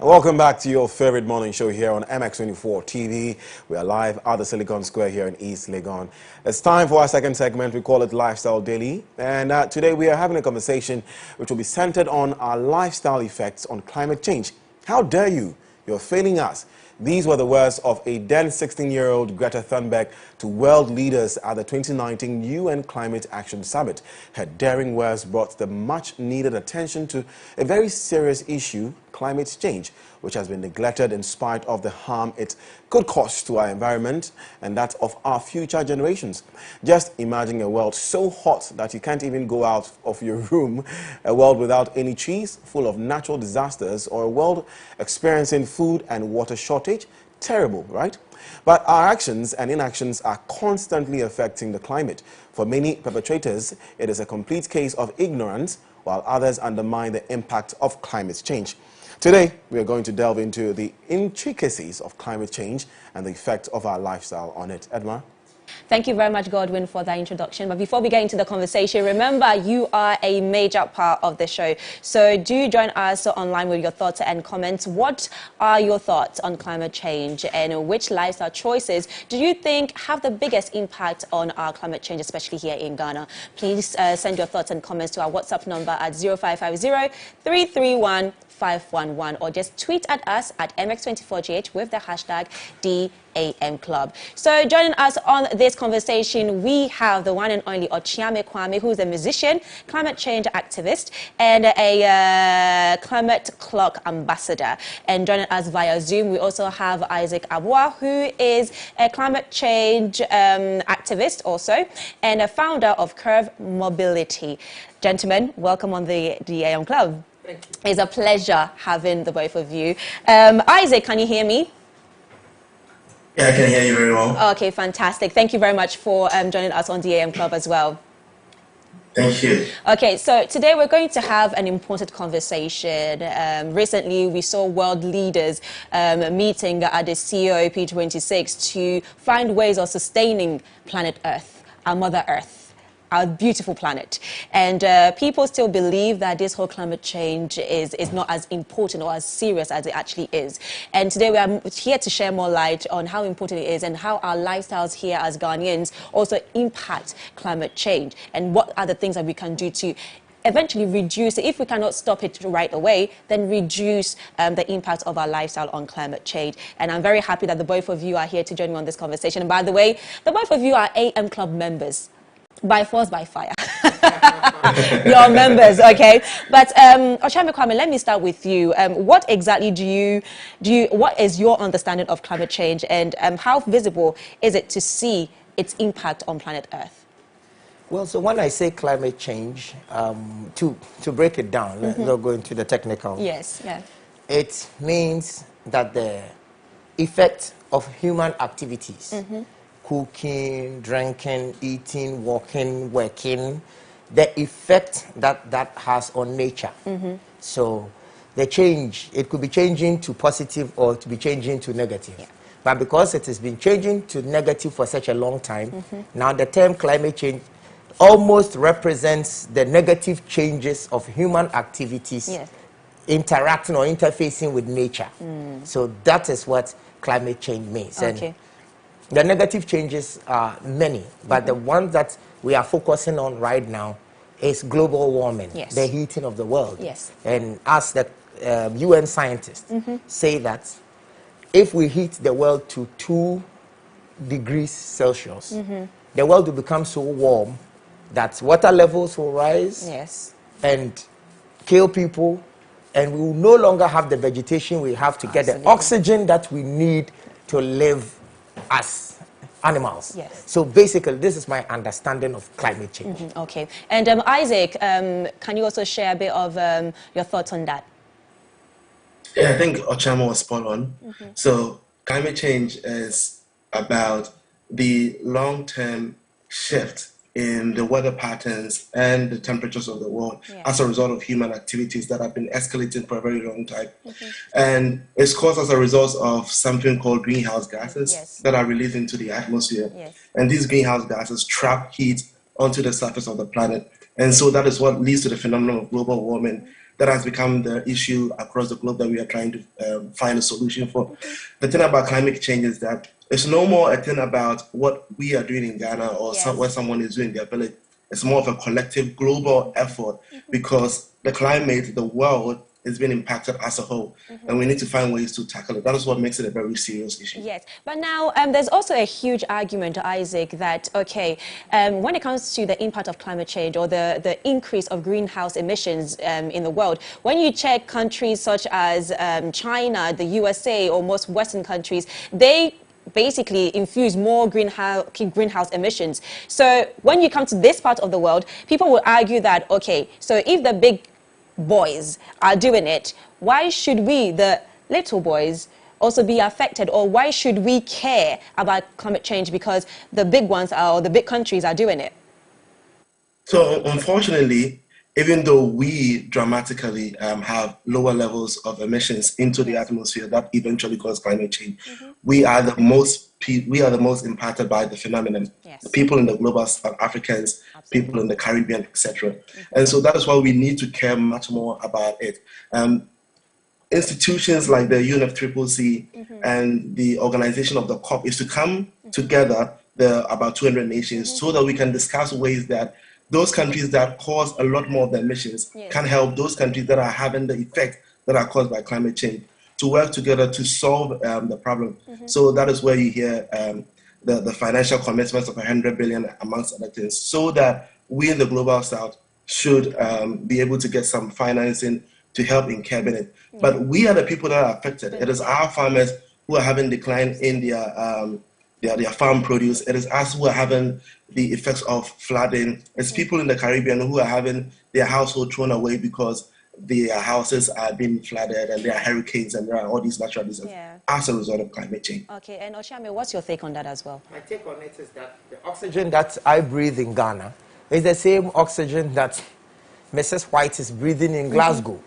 B: Welcome back to your favorite morning show here on MX24 TV. We are live at the Silicon Square here in East Legon. It's time for our second segment. We call it Lifestyle Daily. And today we are having a conversation which will be centered on our lifestyle effects on climate change. How dare you? You're failing us. These were the words of a then 16-year-old Greta Thunberg to world leaders at the 2019 UN Climate Action Summit. Her daring words brought the much-needed attention to a very serious issue, climate change, which has been neglected in spite of the harm it could cause to our environment and that of our future generations. Just imagine a world so hot that you can't even go out of your room, a world without any trees, full of natural disasters, or a world experiencing food and water shortage. Terrible, right? But our actions and inactions are constantly affecting the climate. For many perpetrators, it is a complete case of ignorance, while others undermine the impact of climate change. Today, we are going to delve into the intricacies of climate change and the effect of our lifestyle on it. Edma?
A: Thank you very much, Godwin, for that introduction. But before we get into the conversation, remember, you are a major part of the show. So do join us online with your thoughts and comments. What are your thoughts on climate change, and which lifestyle choices do you think have the biggest impact on our climate change, especially here in Ghana? Please send your thoughts and comments to our WhatsApp number at 0550 331 511, or just tweet at us at MX24GH with the hashtag DAM Club. So joining us on this conversation, we have the one and only Ochiame Kwame, who's a musician, climate change activist, and a climate clock ambassador. And joining us via Zoom, we also have Isaac Abua, who is a climate change activist also, and a founder of Curve Mobility. Gentlemen, welcome on the DAM Club. It's a pleasure having the both of you. Isaac, can you hear me?
M: Yeah, I can hear you very well.
A: Okay, fantastic. Thank you very much for joining us on DAM Club as well.
M: Thank you.
A: Okay, so today we're going to have an important conversation. Recently, we saw world leaders meeting at the COP26 to find ways of sustaining planet Earth, our Mother Earth, our beautiful planet. And people still believe that this whole climate change is not as important or as serious as it actually is. And today we are here to share more light on how important it is and how our lifestyles here as Ghanaians also impact climate change, and what are the things that we can do to eventually reduce it. If we cannot stop it right away, then reduce the impact of our lifestyle on climate change. And I'm very happy that the both of you are here to join me on this conversation. And by the way, the both of you are AM Club members. By force, by fire. Your members, okay? But Ochiame Kwame, let me start with you. What exactly what is your understanding of climate change, and how visible is it to see its impact on planet Earth?
N: Well, so when I say climate change, to break it down, let's not go into the technical.
A: Yes, yeah.
N: It means that the effect of human activities, cooking, drinking, eating, walking, working, the effect that has on nature. So the change, it could be changing to positive or to be changing to negative. Yeah. But because it has been changing to negative for such a long time, now the term climate change almost represents the negative changes of human activities interacting or interfacing with nature. So that is what climate change means.
A: Okay.
N: And the negative changes are many, but the one that we are focusing on right now is global warming, the heating of the world.
A: Yes.
N: And as the UN scientists say that if we heat the world to 2 degrees Celsius, the world will become so warm that water levels will rise and kill people, and we will no longer have the vegetation we have to get the oxygen that we need to live as animals.
A: Yes.
N: So basically, this is my understanding of climate change.
A: Okay. And Isaac, can you also share a bit of your thoughts on that?
M: Yeah, I think Ochamo was spot on. So climate change is about the long-term shift in the weather patterns and the temperatures of the world as a result of human activities that have been escalating for a very long time. And it's caused as a result of something called greenhouse gases that are released into the atmosphere. And these greenhouse gases trap heat onto the surface of the planet. And so that is what leads to the phenomenon of global warming that has become the issue across the globe that we are trying to find a solution for. The thing about climate change is that it's no more a thing about what we are doing in Ghana or what someone is doing in their village. It's more of a collective global effort because the climate, the world, is being impacted as a whole, and we need to find ways to tackle it. That is what makes it a very serious issue.
A: Yes, but now there's also a huge argument, Isaac, that, okay, when it comes to the impact of climate change or the increase of greenhouse emissions in the world, when you check countries such as China, the USA, or most Western countries, they basically infuse more greenhouse emissions. So when you come to this part of the world, people will argue that, okay, so if the big boys are doing it, why should we, the little boys, also be affected? Or why should we care about climate change because the big ones are, or the big countries are doing it?
M: So unfortunately, even though we dramatically have lower levels of emissions into the atmosphere that eventually cause climate change, we are the most impacted by the phenomenon. The people in the global South, Africans, people in the Caribbean, etc. And so that is why we need to care much more about it. Institutions like the UNFCCC and the organization of the COP is to come together, about 200 nations, so that we can discuss ways that those countries that cause a lot more of the emissions can help those countries that are having the effect that are caused by climate change to work together to solve the problem. So that is where you hear the financial commitments of 100 billion amongst other things, so that we in the global south should be able to get some financing to help in curbing it. But we are the people that are affected. It is our farmers who are having decline in their farm produce. It is us who are having the effects of flooding. It's people in the Caribbean who are having their household thrown away because their houses are being flooded and there are hurricanes and there are all these natural disasters as a result of climate change.
A: Okay, and Oshame, what's your take on that as well?
N: My take on it is that the oxygen that I breathe in Ghana is the same oxygen that Mrs. White is breathing in Glasgow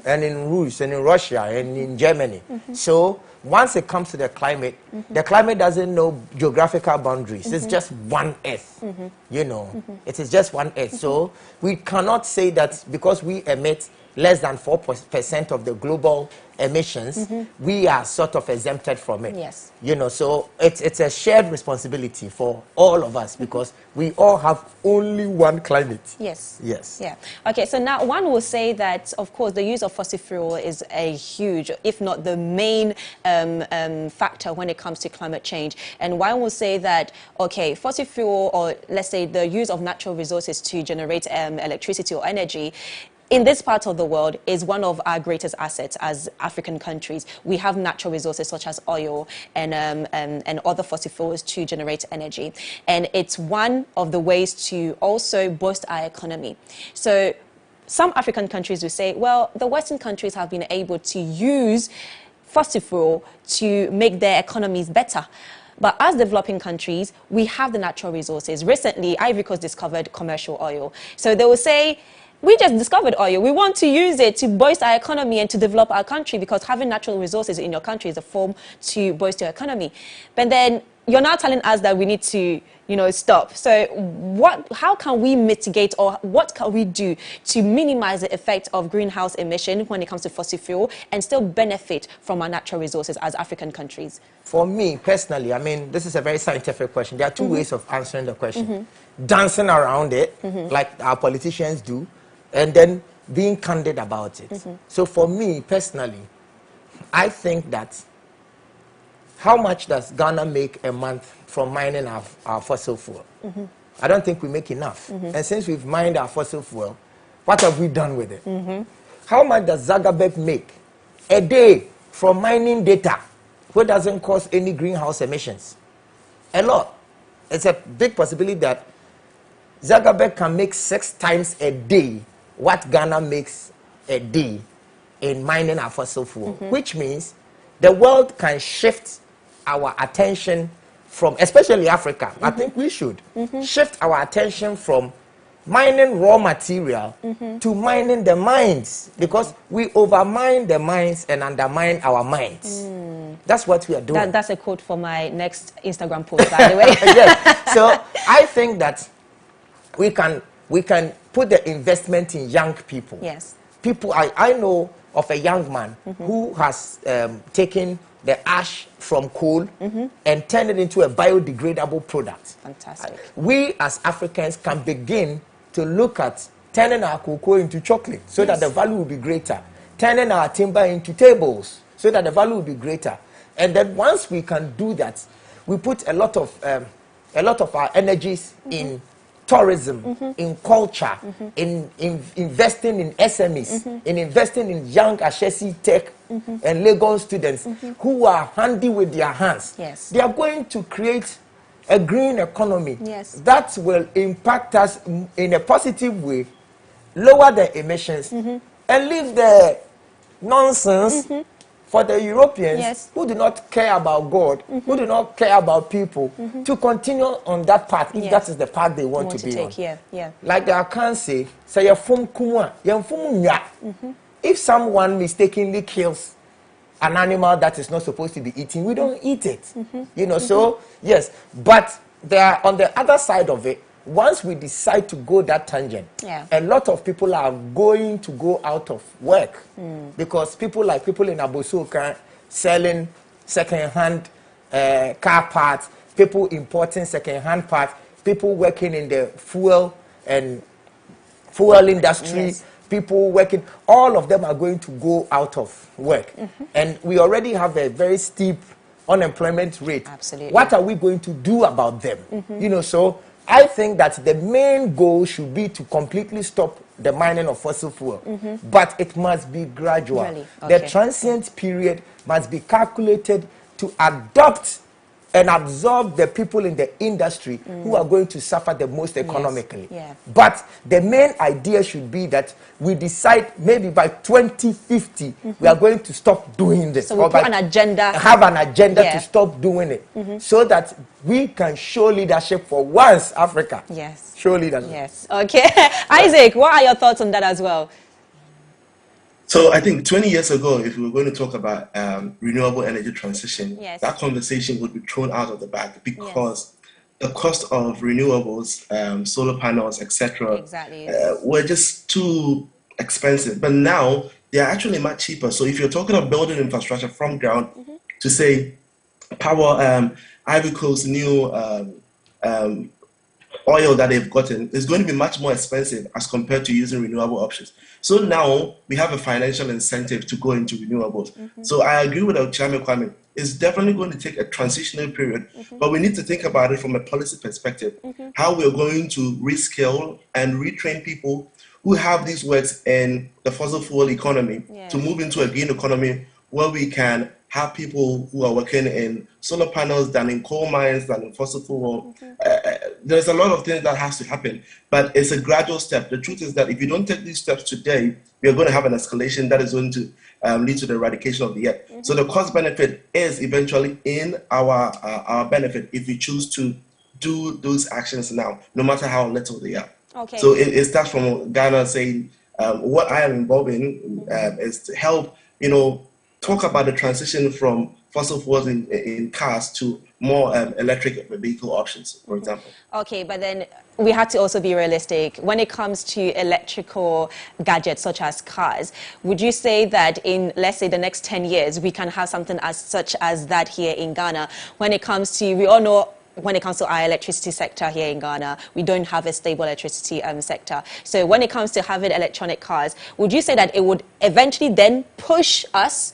N: and in Russia and in Russia and in Germany. So once it comes to the climate doesn't know geographical boundaries. It's just one earth, you know. It is just one earth. So we cannot say that because we emit less than 4% of the global emissions, we are sort of exempted from it.
A: Yes.
N: You know, so it's a shared responsibility for all of us because we all have only one climate.
A: Yes.
N: Yes.
A: Yeah. Okay, so now one will say that, of course, the use of fossil fuel is a huge, if not the main factor when it comes to climate change. And one will say that, okay, fossil fuel, or let's say the use of natural resources to generate electricity or energy, in this part of the world is one of our greatest assets as African countries. We have natural resources such as oil and other fossil fuels to generate energy. And it's one of the ways to also boost our economy. So some African countries will say, well, the Western countries have been able to use fossil fuel to make their economies better. But as developing countries, we have the natural resources. Recently, Ivory Coast discovered commercial oil. So they will say, we just discovered oil. We want to use it to boost our economy and to develop our country, because having natural resources in your country is a form to boost your economy. But then you're now telling us that we need to, stop. So how can we mitigate, or what can we do to minimize the effect of greenhouse emission when it comes to fossil fuel and still benefit from our natural resources as African countries?
N: For me personally, I mean, this is a very scientific question. There are two ways of answering the question. Dancing around it, like our politicians do, and then being candid about it. So for me personally, I think that how much does Ghana make a month from mining our fossil fuel? I don't think we make enough. And since we've mined our fossil fuel, what have we done with it? How much does Zuckerberg make a day from mining data, which doesn't cause any greenhouse emissions? A lot. It's a big possibility that Zuckerberg can make 6 times a day what Ghana makes a day in mining our fossil fuel, which means the world can shift our attention from, especially Africa, I think we should shift our attention from mining raw material to mining the mines, because we overmine the mines and undermine our minds. That's what we are doing.
A: That's a quote for my next Instagram post, by the way.
N: Yes. So I think that we can put the investment in young people.
A: Yes.
N: People, I know of a young man who has taken the ash from coal and turned it into a biodegradable product.
A: Fantastic.
N: We as Africans can begin to look at turning our cocoa into chocolate so that the value will be greater, turning our timber into tables so that the value will be greater. And then once we can do that, we put a lot of our energies in tourism, in culture, in investing in SMEs, in investing in young Ashesi Tech and Legon students who are handy with their hands.
A: Yes.
N: They are going to create a green economy that will impact us in a positive way, lower the emissions, and leave the nonsense for the Europeans who do not care about God, who do not care about people, to continue on that path, if that is the path they want to be
A: take,
N: on. Like the Akan say if someone mistakenly kills an animal that is not supposed to be eaten, we don't eat it. So yes, but there, on the other side of it, once we decide to go that tangent, a lot of people are going to go out of work because people in Abosoka selling second-hand car parts, people importing second-hand parts, people working in the fuel industry, people working, all of them are going to go out of work. And we already have a very steep unemployment rate.
A: Absolutely.
N: What are we going to do about them? So I think that the main goal should be to completely stop the mining of fossil fuel. But it must be gradual.
A: Really? Okay.
N: The transient period must be calculated to adopt and absorb the people in the industry who are going to suffer the most economically. But the main idea should be that we decide maybe by 2050 we are going to stop doing this.
A: So we put an agenda.
N: Have an agenda to stop doing it so that we can show leadership for once, Africa.
A: Yes.
N: Show leadership.
A: Yes. Okay. Isaac, what are your thoughts on that as well?
M: So I think 20 years ago, if we were going to talk about renewable energy transition, that conversation would be thrown out of the bag because the cost of renewables, solar panels, etc., were just too expensive. But now they are actually much cheaper. So if you're talking of building infrastructure from ground to say power Ivory Coast new oil that they've gotten is going to be much more expensive as compared to using renewable options. So now we have a financial incentive to go into renewables. So I agree with Ochame Kwame. It's definitely going to take a transitional period, but we need to think about it from a policy perspective, how we're going to reskill and retrain people who have these works in the fossil fuel economy to move into a green economy where we can have people who are working in solar panels than in coal mines, than in fossil fuel, there's a lot of things that has to happen, but it's a gradual step. The truth is that if you don't take these steps today, we are going to have an escalation that is going to lead to the eradication of the earth. So the cost benefit is eventually in our benefit if we choose to do those actions now, no matter how little they are.
A: Okay.
M: So it starts from Ghana saying, what I am involved in is to help, talk about the transition from fossil fuels in cars to more electric vehicle options, for example.
A: Okay, but then we have to also be realistic. When it comes to electrical gadgets such as cars, would you say that in, let's say, the next 10 years, we can have something as such as that here in Ghana? When it comes to, we all know, when it comes to our electricity sector here in Ghana, we don't have a stable electricity sector. So when it comes to having electronic cars, would you say that it would eventually then push us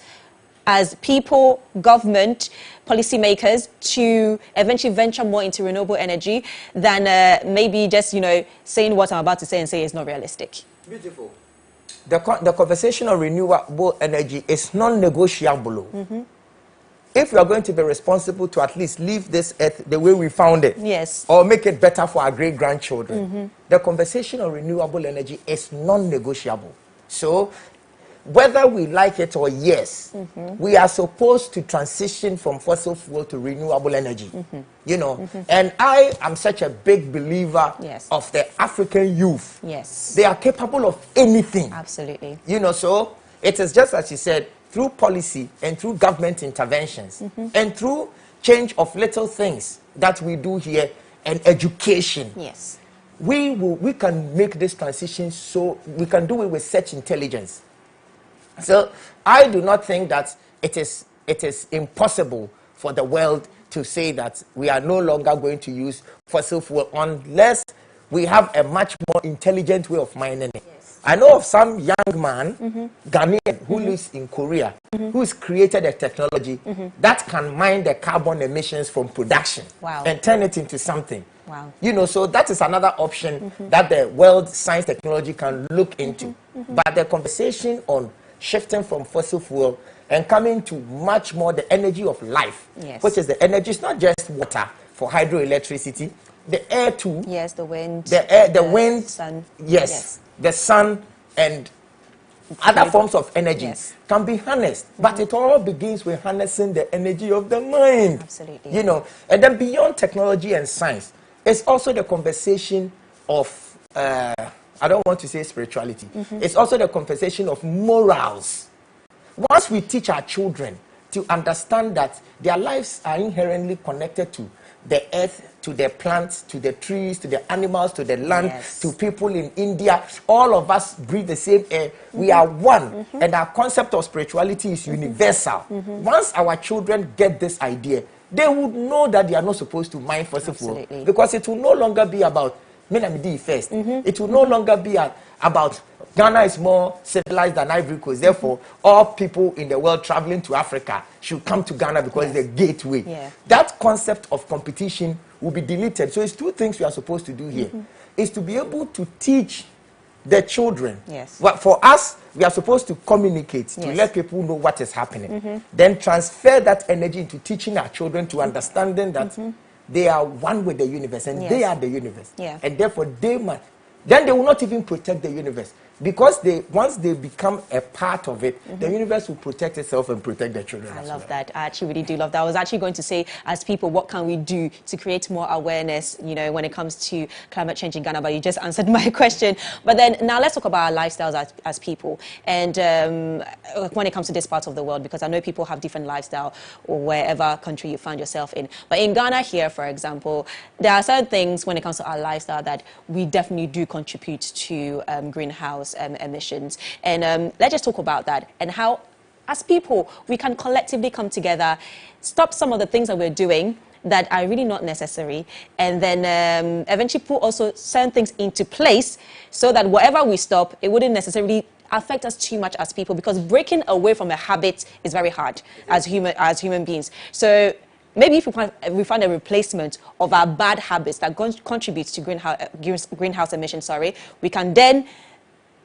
A: as people, government, policymakers to eventually venture more into renewable energy than maybe just, saying what I'm about to say and say is not realistic?
N: Beautiful. The conversation on renewable energy is non-negotiable. If we are going to be responsible to at least leave this earth the way we found it,
A: yes,
N: or make it better for our great-grandchildren, the conversation on renewable energy is non-negotiable. So, whether we like it or yes, we are supposed to transition from fossil fuel to renewable energy. And I am such a big believer of the African youth.
A: Yes.
N: They are capable of anything.
A: Absolutely.
N: So it is just as you said, through policy and through government interventions and through change of little things that we do here and education.
A: Yes.
N: We can make this transition, so we can do it with such intelligence. So I do not think that it is impossible for the world to say that we are no longer going to use fossil fuel unless we have a much more intelligent way of mining it. Yes. I know of some young man, Ghanaian, who lives in Korea, who's created a technology that can mine the carbon emissions from production and turn it into something.
A: Wow.
N: So that is another option that the world science technology can look into. But the conversation on shifting from fossil fuel and coming to much more the energy of life, which is the energy. It's not just water for hydroelectricity, the air too.
A: Yes, the wind.
N: The air, the wind.
A: Sun.
N: Yes, the sun and other forms of energy can be harnessed. But it all begins with harnessing the energy of the mind.
A: Absolutely.
N: And then beyond technology and science, it's also the conversation of I don't want to say spirituality. It's also the conversation of morals. Once we teach our children to understand that their lives are inherently connected to the earth, to the plants, to the trees, to the animals, to the land, to people in India, all of us breathe the same air. We are one. And our concept of spirituality is universal. Once our children get this idea, they would know that they are not supposed to mine fossil fuel, because it will no longer be about first. It will no longer be about Ghana is more civilized than Ivory Coast. Therefore, all people in the world traveling to Africa should come to Ghana because it's the gateway. That concept of competition will be deleted. So it's two things we are supposed to do here. Is to be able to teach the children. Well, for us, we are supposed to communicate, to let people know what is happening. Then transfer that energy into teaching our children to understanding that they are one with the universe, and they are the universe. And therefore, then they will not even protect the universe. Because once they become a part of it, the universe will protect itself and protect their children.
A: I love that. I actually really do love that. I was actually going to say, as people, what can we do to create more awareness, when it comes to climate change in Ghana? But you just answered my question. But then now let's talk about our lifestyles as people. And when it comes to this part of the world, because I know people have different lifestyle or wherever country you find yourself in. But in Ghana here, for example, there are certain things when it comes to our lifestyle that we definitely do contribute to greenhouse emissions. And let's just talk about that and how, as people, we can collectively come together, stop some of the things that we're doing that are really not necessary, and then eventually put also certain things into place so that whatever we stop, it wouldn't necessarily affect us too much as people, because breaking away from a habit is very hard as human beings. So maybe if we find a replacement of our bad habits that contributes to greenhouse emissions, we can then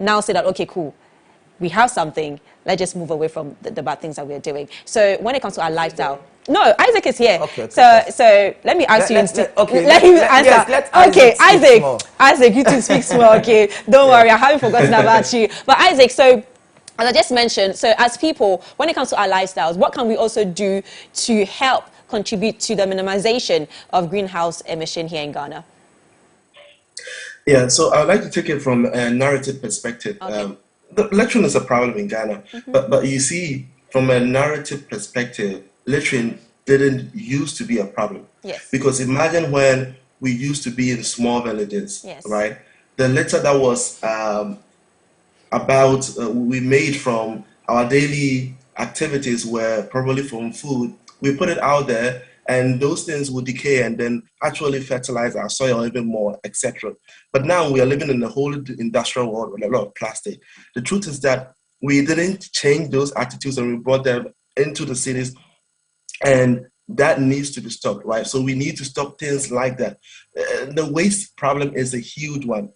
A: now say that, okay, cool, we have something, let's just move away from the bad things that we're doing. So when it comes to our lifestyle, No, Isaac is here.
N: Okay.
A: So let me ask you instead.
N: Okay.
A: Let him answer.
N: Yes, let
A: okay,
N: Isaac.
A: Isaac, you two speak small. Okay, don't worry. I haven't forgotten about you. But Isaac, so as I just mentioned, so as people, when it comes to our lifestyles, what can we also do to help contribute to the minimization of greenhouse emission here in Ghana?
M: Yeah, so I'd like to take it from a narrative perspective.
A: Okay.
M: Littering is a problem in Ghana, but you see, from a narrative perspective, littering didn't used to be a problem.
A: Yes.
M: Because imagine when we used to be in small villages, right? The litter that was we made from our daily activities were probably from food. We put it out there, and those things would decay and then actually fertilize our soil even more, etc. But now we are living in a whole industrial world with a lot of plastic. The truth is that we didn't change those attitudes and we brought them into the cities, and that needs to be stopped, right? So we need to stop things like that. The waste problem is a huge one,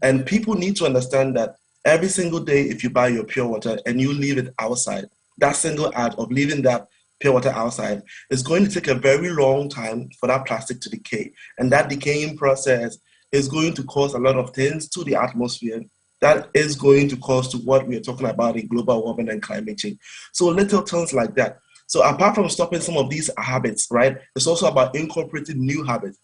M: and people need to understand that every single day, if you buy your pure water and you leave it outside, that single act of leaving that pure water outside is going to take a very long time for that plastic to decay. And that decaying process is going to cause a lot of things to the atmosphere that is going to cause to what we are talking about in global warming and climate change. So little things like that. So apart from stopping some of these habits, right, it's also about incorporating new habits.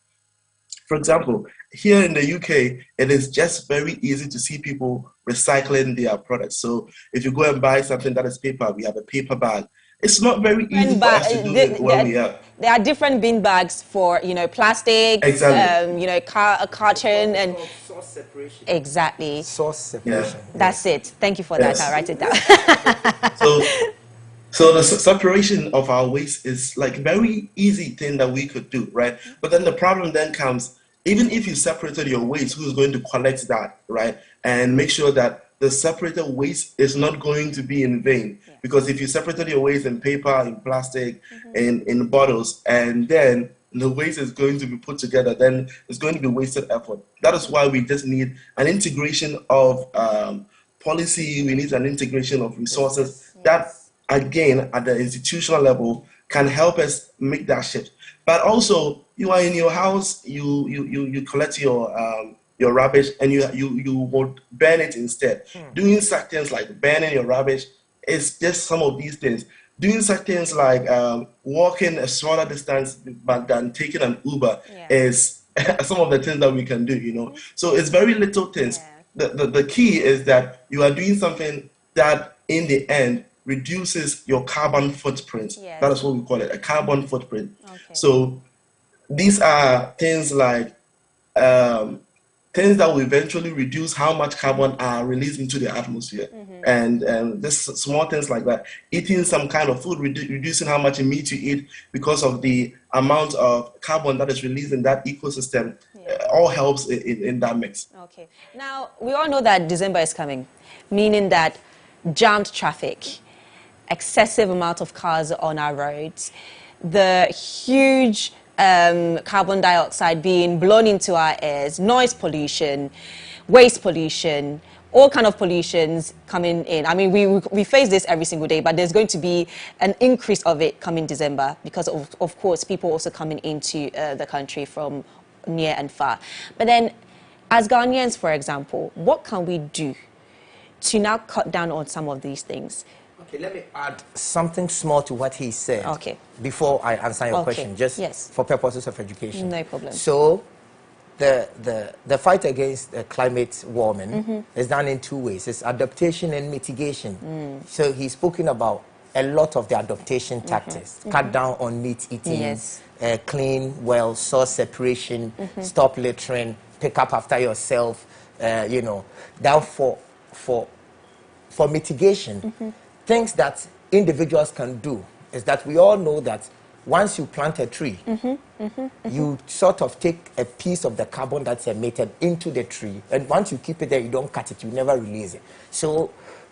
M: For example, here in the UK, it is just very easy to see people recycling their products. So if you go and buy something that is paper, we have a paper bag. It's not very easy for us to do it where we are.
A: There are different bin bags for, plastic,
M: exactly.
A: A carton and
N: source separation.
A: Exactly.
N: Source separation.
A: Yeah. That's it. Thank you for that. I'll write it down.
M: So the separation of our waste is like very easy thing that we could do, right? But then the problem then comes, even if you separated your waste, who's going to collect that, right? And make sure that the separated waste is not going to be in vain. Because if you separated your waste in paper, in plastic, in bottles, and then the waste is going to be put together, then it's going to be wasted effort. That is why we just need an integration of policy, we need an integration of resources that, again, at the institutional level, can help us make that shift. But also, you are in your house, you collect your rubbish and you would burn it instead. Doing such things like burning your rubbish is just some of these things. Doing such things like walking a shorter distance but than taking an Uber is some of the things that we can do, So it's very little things. The key is that you are doing something that in the end reduces your carbon footprint. That is what we call it, a carbon footprint. So these are things like things that will eventually reduce how much carbon are released into the atmosphere. And this small things like that, eating some kind of food, reducing how much meat you eat because of the amount of carbon that is released in that ecosystem, all helps in that mix.
A: Okay. Now, we all know that December is coming, meaning that jammed traffic, excessive amount of cars on our roads, the huge carbon dioxide being blown into our airs, noise pollution, waste pollution, all kind of pollutions coming in. I mean, we face this every single day, but there's going to be an increase of it coming December because of course, people also coming into the country from near and far. But then, as Ghanaians, for example, what can we do to now cut down on some of these things?
N: Okay, let me add something small to what he said.
A: Okay.
N: Before I answer your question, just for purposes of education.
A: No problem.
N: So, the fight against climate warming is done in two ways. It's adaptation and mitigation. So he's spoken about a lot of the adaptation tactics. Cut down on meat eating, clean, well, source separation, stop littering, pick up after yourself, Now for mitigation, things that individuals can do is that we all know that once you plant a tree, you sort of take a piece of the carbon that's emitted into the tree, and once you keep it there, you don't cut it, you never release it. So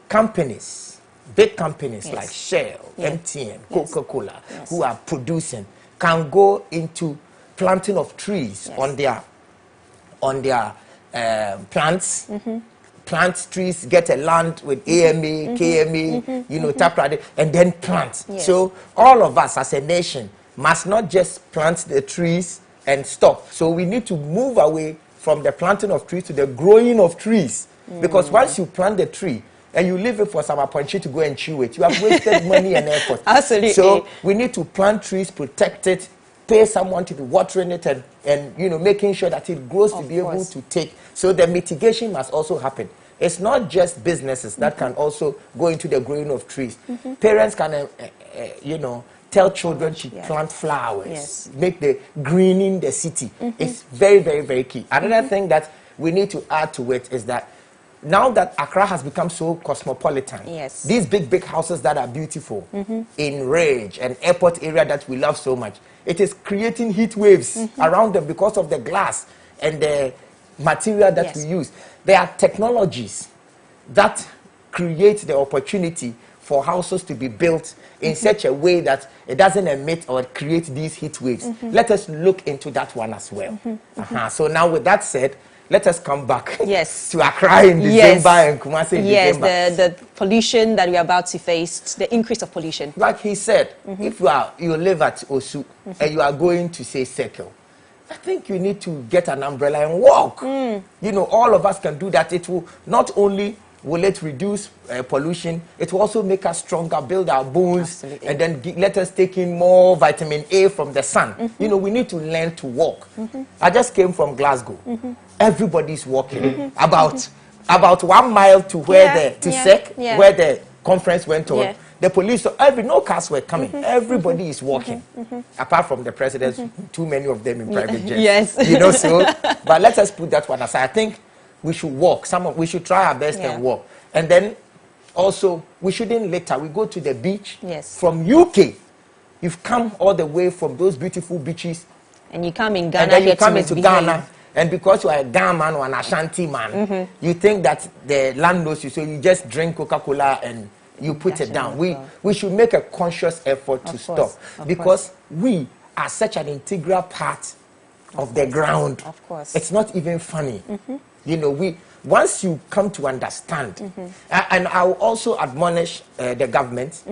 N: companies, big companies like Shell, MTN, Coca-Cola, who are producing, can go into planting of trees on their plants. Plant trees, get a land with AMA, KMA, tap and then plant. So all of us as a nation must not just plant the trees and stop. So we need to move away from the planting of trees to the growing of trees. Because once you plant the tree and you leave it for some appointee to go and chew it, you have wasted money and effort.
A: Absolutely.
N: So we need to plant trees, protect it, pay someone to be watering it and making sure that it grows to be able to take. So the mitigation must also happen. It's not just businesses that can also go into the growing of trees. Parents can, tell children to plant flowers, make the greening the city. It's very, very, very key. Another thing that we need to add to it is that now that Accra has become so cosmopolitan, these big houses that are beautiful in Rage and airport area that we love so much, it is creating heat waves around them because of the glass and the material that we use. There are technologies that create the opportunity for houses to be built in such a way that it doesn't emit or create these heat waves. Let us look into that one as well. So now with that said, let us come back to Accra in December and Kumasi in December.
A: Yes, the pollution that we are about to face, the increase of pollution.
N: Like he said, if you live at Osu and you are going to say Circle, I think you need to get an umbrella and walk. All of us can do that. It will not only will it reduce pollution, it will also make us stronger, build our bones, and then let us take in more vitamin A from the sun. We need to learn to walk. I just came from Glasgow. Everybody's walking about 1 mile to where where the conference went on. The police, no cars were coming. Everybody is walking, apart from the presidents, too many of them in private jets. But let us put that one aside. I think we should walk. We should try our best and walk. And then also, we shouldn't litter. We go to the beach. From UK, you've come all the way from those beautiful beaches.
A: And you come in Ghana.
N: And then you come into Ghana. And because you are a Ghana man or an Ashanti man, you think that the land knows you, so you just drink Coca-Cola and you put it down. We should make a conscious effort to stop, because we are such an integral part of the ground. It's not even funny. Once you come to understand, and I will also admonish the government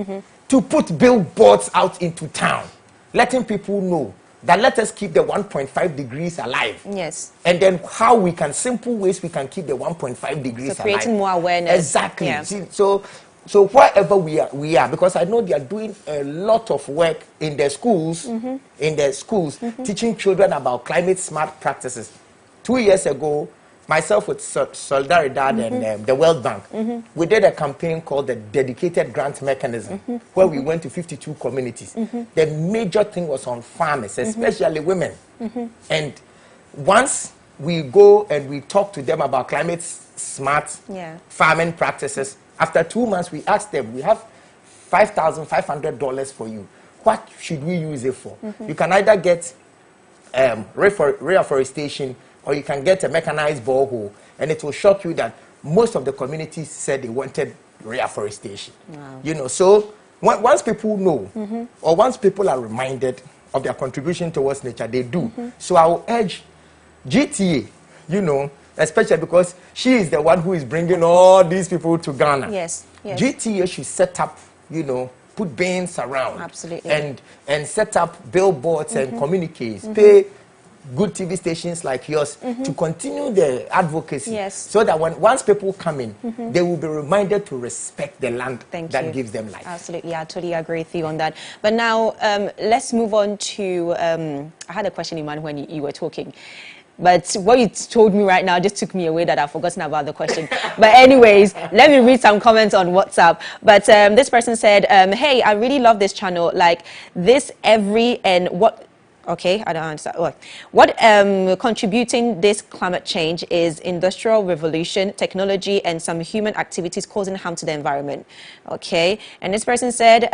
N: to put billboards out into town, letting people know that let us keep the 1.5 degrees alive. And then how we can, simple ways we can keep the 1.5 degrees alive.
A: Creating more awareness.
N: Exactly. See, so wherever we are, because I know they are doing a lot of work in their schools, teaching children about climate smart practices. 2 years ago, myself with Solidaridad and the World Bank, we did a campaign called the Dedicated Grant Mechanism, where we went to 52 communities. The major thing was on farmers, especially women. And once we go and we talk to them about climate smart farming practices, after 2 months we asked them, we have $5,500 for you. What should we use it for? You can either get reforestation, or you can get a mechanized borehole, and it will shock you that most of the communities said they wanted reforestation. So once people know, or once people are reminded of their contribution towards nature, they do. So I will urge GTA, especially because she is the one who is bringing all these people to Ghana. GTA should set up, put bins around. And set up billboards and communiques. Pay good TV stations like yours to continue the advocacy, so that once people come in, they will be reminded to respect the land that gives them life.
A: Absolutely, I totally agree with you on that. But now, let's move on to, I had a question in mind when you were talking. But what you told me right now just took me away that I've forgotten about the question. But anyways, let me read some comments on WhatsApp. But this person said, hey, I really love this channel. Like this what... Okay, I don't understand. What contributing this climate change is industrial revolution, technology, and some human activities causing harm to the environment. Okay, and this person said,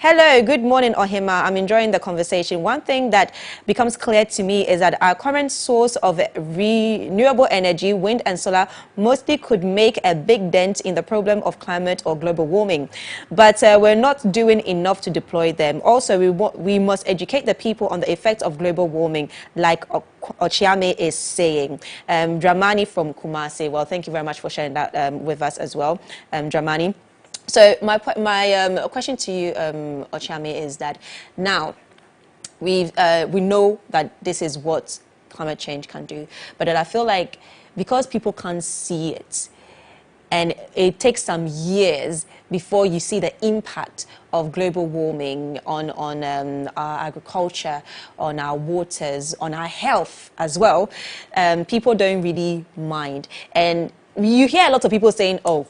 A: hello, good morning, Ohima. I'm enjoying the conversation. One thing that becomes clear to me is that our current source of renewable energy, wind and solar, mostly could make a big dent in the problem of climate or global warming. But we're not doing enough to deploy them. Also, we must educate the people on the effects of global warming, like Ochiame is saying. Dramani from Kumasi. Well, thank you very much for sharing that with us as well, Dramani. So my question to you, Ochiame, is that now we know that this is what climate change can do, but then I feel like because people can't see it, and it takes some years before you see the impact of global warming on our agriculture, on our waters, on our health as well, people don't really mind. And you hear a lot of people saying, oh,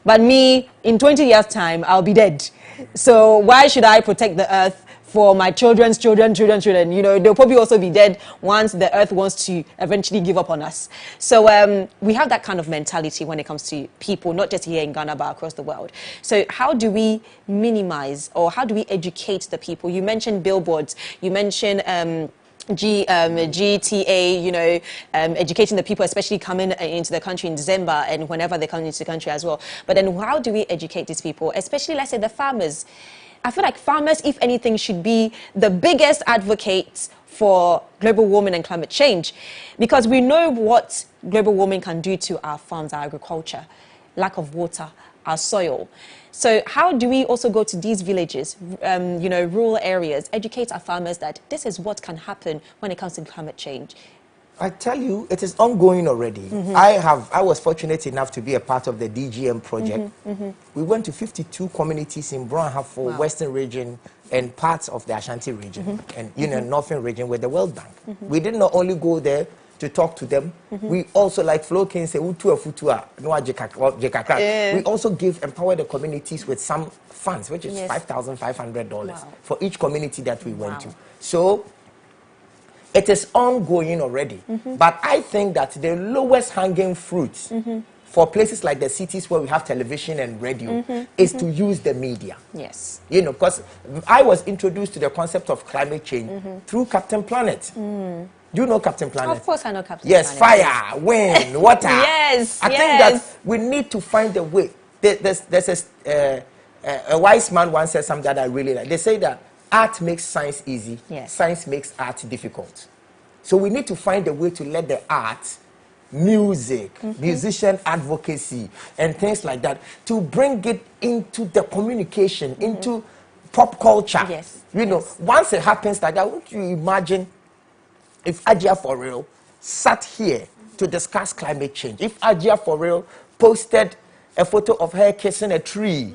A: but me, in 20 years' time, I'll be dead. So why should I protect the earth for my children's children? You know, they'll probably also be dead once the earth wants to eventually give up on us. So we have that kind of mentality when it comes to people, not just here in Ghana, but across the world. So how do we minimize, or how do we educate the people? You mentioned billboards. You mentioned GTA, you know, educating the people, especially coming into the country in December and whenever they come into the country as well. But then how do we educate these people, especially, let's say, the farmers? I feel like farmers, if anything, should be the biggest advocates for global warming and climate change, because we know what global warming can do to our farms, our agriculture, lack of water, our soil. So how do we also go to these villages, you know, rural areas, educate our farmers that this is what can happen when it comes to climate change?
N: I tell you, it is ongoing already.
A: Mm-hmm.
N: I was fortunate enough to be a part of the DGM project.
A: Mm-hmm, mm-hmm.
N: We went to 52 communities in Brown-Hafo,
A: Wow.
N: Western region, and parts of the Ashanti region,
A: Mm-hmm.
N: and you know,
A: Mm-hmm.
N: Northern region with the World Bank.
A: Mm-hmm.
N: We did not only go there to talk to them,
A: Mm-hmm.
N: we also, like Flo King say, we also empower the communities with some funds, which is
A: Yes.
N: $5,500
A: Wow.
N: for each community that we went
A: Wow.
N: to. So it is ongoing already.
A: Mm-hmm.
N: But I think that the lowest hanging fruit
A: Mm-hmm.
N: for places like the cities where we have television and radio
A: Mm-hmm.
N: is
A: Mm-hmm.
N: to use the media.
A: Yes.
N: You know, because I was introduced to the concept of climate change
A: Mm-hmm.
N: through Captain Planet.
A: Mm.
N: Do you know Captain Planet?
A: Of course I know Captain
N: Yes,
A: Planet.
N: fire, wind, water.
A: Yes,
N: I think
A: yes.
N: that we need to find a way. There's a wise man once said something that I really like. They say that art makes science easy,
A: Yes.
N: science makes art difficult. So we need to find a way to let the art, music,
A: Mm-hmm.
N: musician advocacy, and things like that, to bring it into the communication, into pop culture.
A: Yes,
N: You know, once it happens like that, would you imagine if Ajia for real sat here to discuss climate change? If Ajia for real posted a photo of her kissing a tree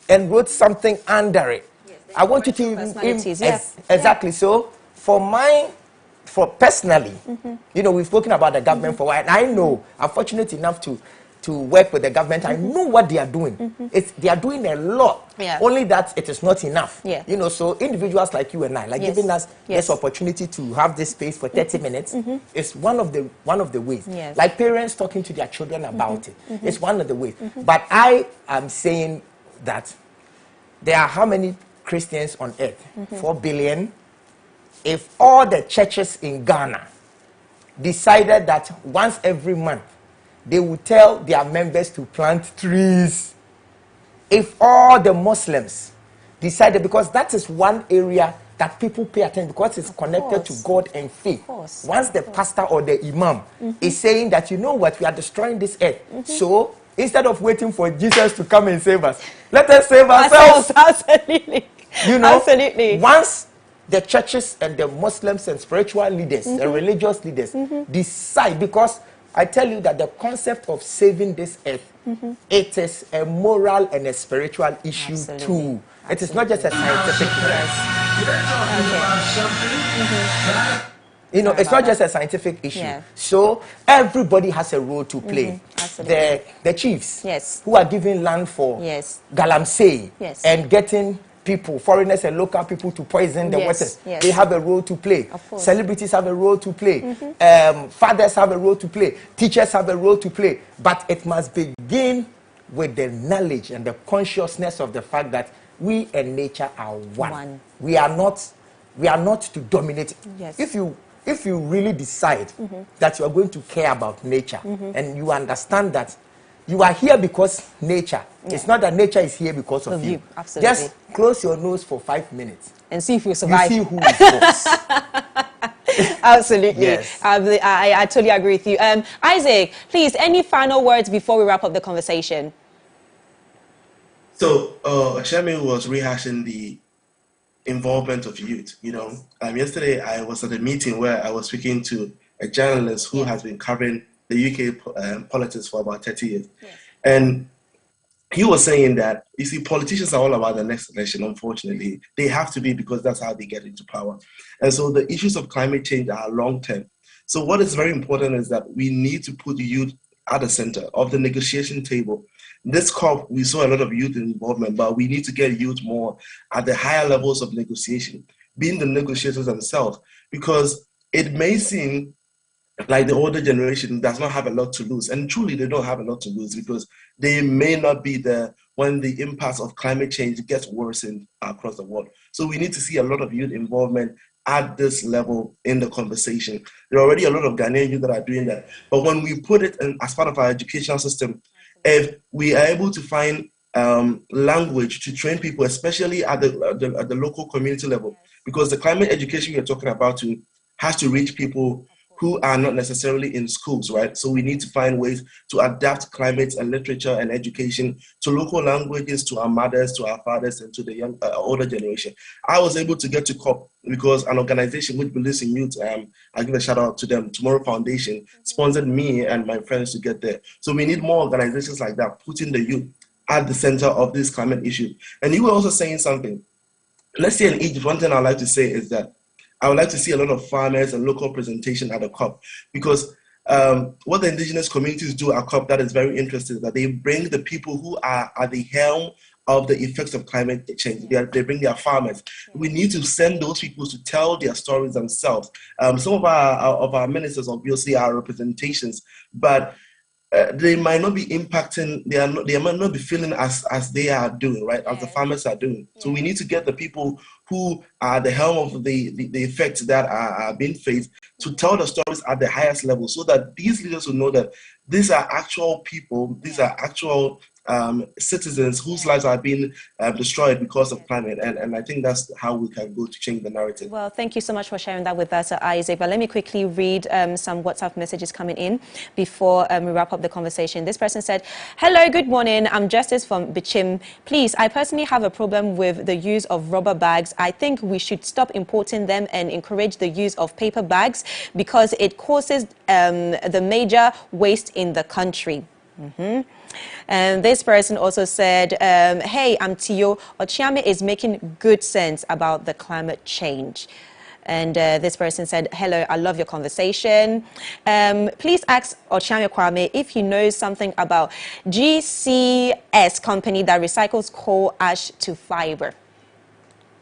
N: and wrote something under it, I want you to
A: personalities,
N: exactly. So for personally, you know, we've spoken about the government for a while, and I know I'm fortunate enough to work with the government. I know what they are doing. They are doing a lot.
A: Yeah.
N: Only that it is not enough.
A: Yeah.
N: You know, so individuals like you and I, like
A: Yes.
N: giving us
A: Yes.
N: this opportunity to have this space for 30 minutes, is one of the ways.
A: Yes.
N: Like parents talking to their children about it. It's one of the ways. But I am saying that there are how many Christians on earth? 4 billion. If all the churches in Ghana decided that once every month they would tell their members to plant trees, if all the Muslims decided, because that is one area that people pay attention, because it's connected to God and faith. Once the pastor or the imam is saying that, you know what, we are destroying this earth, so instead of waiting for Jesus to come and save us, let us save ourselves.
A: Absolutely.
N: You know,
A: Absolutely.
N: once the churches and the Muslims and spiritual leaders and religious leaders decide, because I tell you that the concept of saving this earth, it is a moral and a spiritual issue too. It is not just a scientific You know, it's not just a scientific issue.
A: Yeah.
N: So everybody has a role to play. The chiefs who are giving land for galamsey and getting people, foreigners and local people, to poison the waters. They have a role to play. Celebrities have a role to play. Fathers have a role to play. Teachers have a role to play. But it must begin with the knowledge and the consciousness of the fact that we and nature are one. We are not to dominate. If you really decide that you are going to care about nature and you understand that you are here because nature. It's not that nature is here because of you.
A: Absolutely.
N: Just close your nose for 5 minutes
A: and see if you survive.
N: You see who is boss.
A: Absolutely.
N: Yes.
A: I totally agree with you. Isaac, please, any final words before we wrap up the conversation?
M: So, Shemi was rehashing the involvement of youth. Yesterday I was at a meeting where I was speaking to a journalist who has been covering the UK politics for about 30 years. And he was saying that, you see, politicians are all about the next election, unfortunately. They have to be, because that's how they get into power. And so the issues of climate change are long-term. So what is very important is that we need to put youth at the center of the negotiation table. This COP, we saw a lot of youth involvement, but we need to get youth more at the higher levels of negotiation, being the negotiators themselves, because it may seem like the older generation does not have a lot to lose. And truly, they don't have a lot to lose, because they may not be there when the impacts of climate change gets worsened across the world. So we need to see a lot of youth involvement at this level in the conversation. There are already a lot of Ghanaian youth that are doing that. But when we put it in, as part of our educational system, if we are able to find language to train people, especially at the local community level, because the climate education we're talking about has to reach people who are not necessarily in schools, right? So we need to find ways to adapt climate and literature and education to local languages, to our mothers, to our fathers, and to the young, older generation. I was able to get to COP because an organization which believes in youth, I'll give a shout out to them, Tomorrow Foundation, sponsored me and my friends to get there. So we need more organizations like that, putting the youth at the center of this climate issue. And you were also saying something. Let's say in Egypt, one thing I'd like to say is that I would like to see a lot of farmers and local representation at the COP, because what the indigenous communities do at COP that is very interesting is that they bring the people who are at the helm of the effects of climate change. They bring their farmers. We need to send those people to tell their stories themselves. Some of our ministers obviously are representations, but they might not be impacting, they might not be feeling as they are doing, right? As the farmers are doing. So we need to get the people who are the helm of the effects that are being faced to tell the stories at the highest level, so that these leaders will know that these are actual people, these are actual citizens whose lives are being destroyed because of climate. And I think that's how we can go to change the narrative.
A: Well, thank you so much for sharing that with us, Isaac. But let me quickly read some WhatsApp messages coming in before we wrap up the conversation. This person said, hello, good morning. I'm Justice from Bichim. Please, I personally have a problem with the use of rubber bags. I think we should stop importing them and encourage the use of paper bags, because it causes the major waste in the country. And this person also said, hey, I'm Tio. Ochiame is making good sense about the climate change. And this person said, hello, I love your conversation. Please ask Ochiame Kwame if he knows something about GCS company that recycles coal ash to fiber.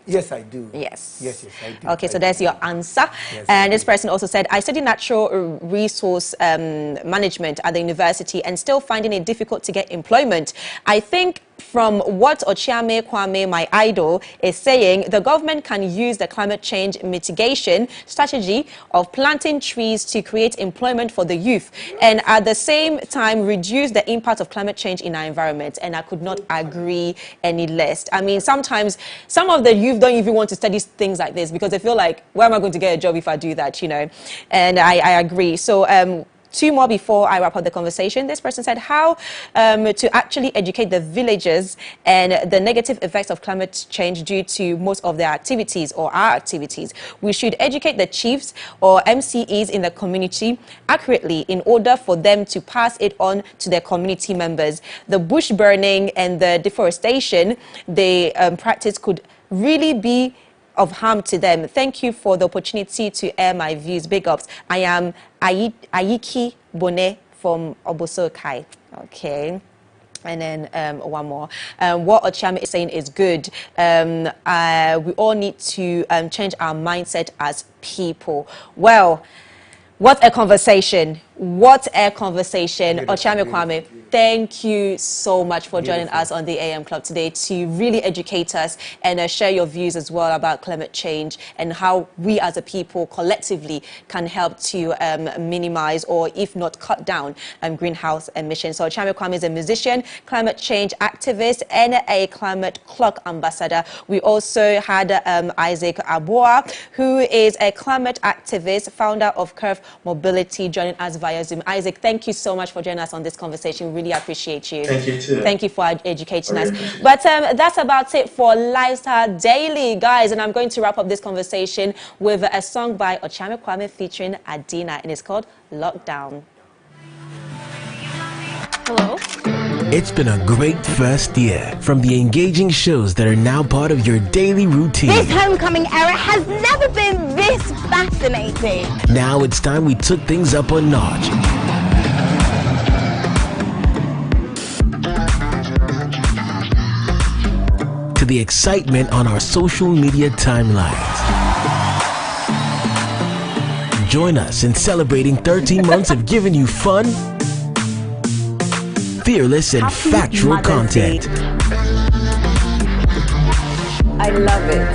O: Yes, I do.
A: Yes.
O: Yes, I do.
A: Okay, so there's your answer.
O: Yes,
A: and this person also said, I study natural resource management at the university and still finding it difficult to get employment. I think from what Ochiame Kwame, my idol, is saying, the government can use the climate change mitigation strategy of planting trees to create employment for the youth and at the same time reduce the impact of climate change in our environment. And I could not agree any less. I mean, sometimes some of the youth don't even want to study things like this because they feel like, where am I going to get a job if I do that, you know? And I agree. So, two more before I wrap up the conversation. This person said how to actually educate the villagers and the negative effects of climate change due to most of their activities or our activities. We should educate the chiefs or MCEs in the community accurately in order for them to pass it on to their community members. The bush burning and the deforestation they practice could really be of harm to them. Thank you for the opportunity to air my views. Big ups. I am Ayiki Bone from Obosokai. Okay. And then one more. What Ochiame is saying is good. We all need to change our mindset as people. Well, what a conversation. What a conversation. Ochiame Kwame, thank you so much for joining us on the AM Club today to really educate us and share your views as well about climate change and how we as a people collectively can help to minimize or if not cut down greenhouse emissions. So Ochiame Kwame is a musician, climate change activist and a climate clock ambassador. We also had Isaac Aboa, who is a climate activist, founder of Curve Mobility, joining us via Zoom. Isaac, thank you so much for joining us on this conversation. Really appreciate you.
M: Thank you too.
A: Thank you for educating us. But that's about it for Lifestyle Daily, guys. And I'm going to wrap up this conversation with a song by Ochame Kwame featuring Adina, and it's called Lockdown. Hello?
K: It's been a great first year. From the engaging shows that are now part of your daily routine.
P: This homecoming era has never been this fascinating.
K: Now it's time we took things up a notch. To the excitement on our social media timelines. Join us in celebrating 13 months of giving you fun, fearless and factual content.
A: I love it.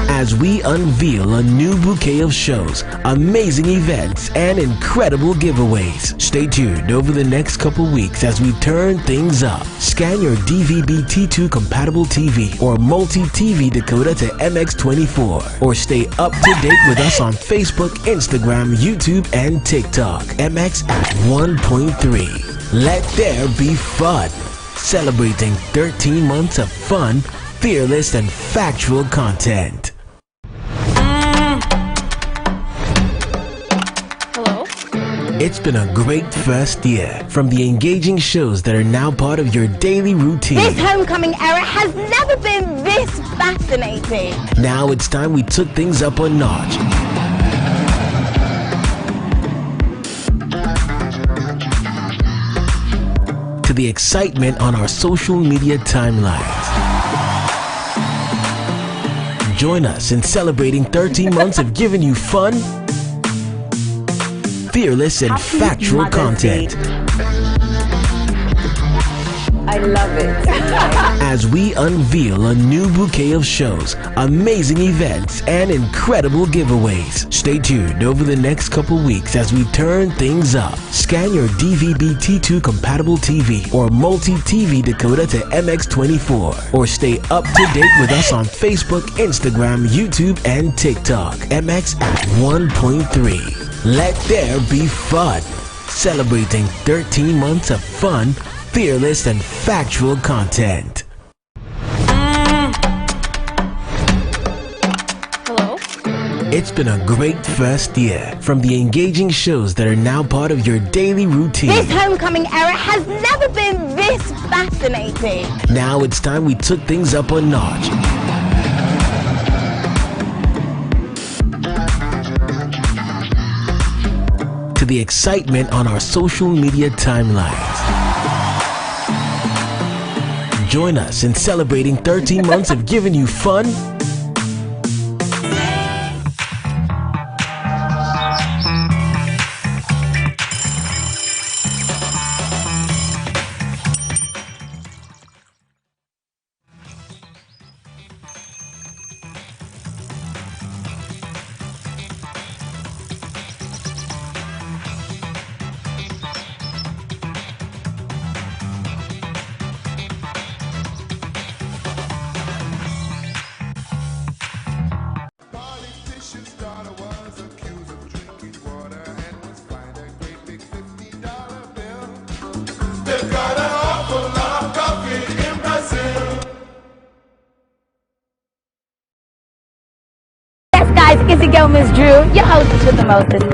K: As we unveil a new bouquet of shows, amazing events, and incredible giveaways. Stay tuned over the next couple weeks as we turn things up. Scan your DVB T2 compatible TV or multi-TV decoder to MX24. Or stay up to date with us on Facebook, Instagram, YouTube, and TikTok. MX at 1.3. Let there be fun. Celebrating 13 months of fun, fearless and factual content.
A: Hello?
K: It's been a great first year. From the engaging shows that are now part of your daily routine.
P: This homecoming era has never been this fascinating.
K: Now it's time we took things up a notch. To the excitement on our social media timelines. Join us in celebrating 13 months of giving you fun, fearless and factual content.
A: I love it.
K: As we unveil a new bouquet of shows, amazing events, and incredible giveaways. Stay tuned over the next couple weeks as we turn things up. Scan your DVB T2 compatible TV or multi-TV decoder to MX24. Or stay up to date with us on Facebook, Instagram, YouTube, and TikTok. MX at 1.3. Let there be fun. Celebrating 13 months of fun, fearless and factual content.
A: Hello?
K: It's been a great first year. From the engaging shows that are now part of your daily routine.
P: This homecoming era has never been this fascinating.
K: Now it's time we took things up a notch. To the excitement on our social media timelines. Join us in celebrating 13 months of giving you fun,
P: It's your girl, Miss Drew, your hostess with the mostest.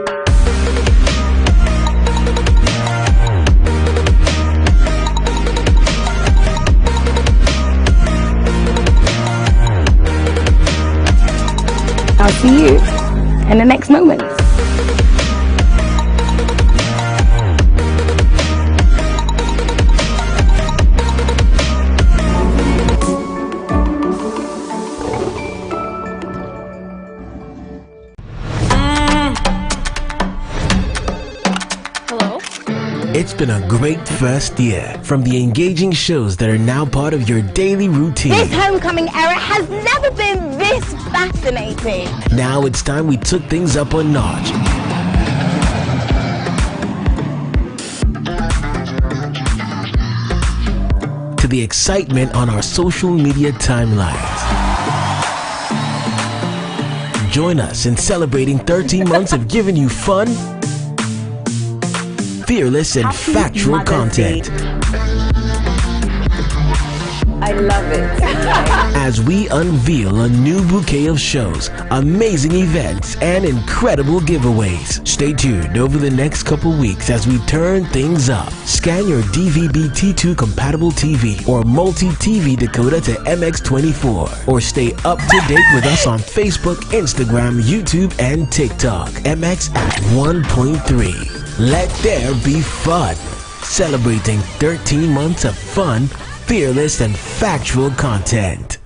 P: I'll see you in the next moment.
K: It's been a great first year. From the engaging shows that are now part of your daily routine.
P: This homecoming era has never been this fascinating.
K: Now it's time we took things up a notch. To the excitement on our social media timelines. Join us in celebrating 13 months of giving you fun, fearless and factual content.
A: I love it.
K: As we unveil a new bouquet of shows, amazing events, and incredible giveaways. Stay tuned over the next couple weeks as we turn things up. Scan your DVB T2 compatible TV or multi-TV decoder to MX24. Or stay up to date with us on Facebook, Instagram, YouTube, and TikTok. MX at 1.3. Let there be fun. Celebrating 13 months of fun, fearless and factual content.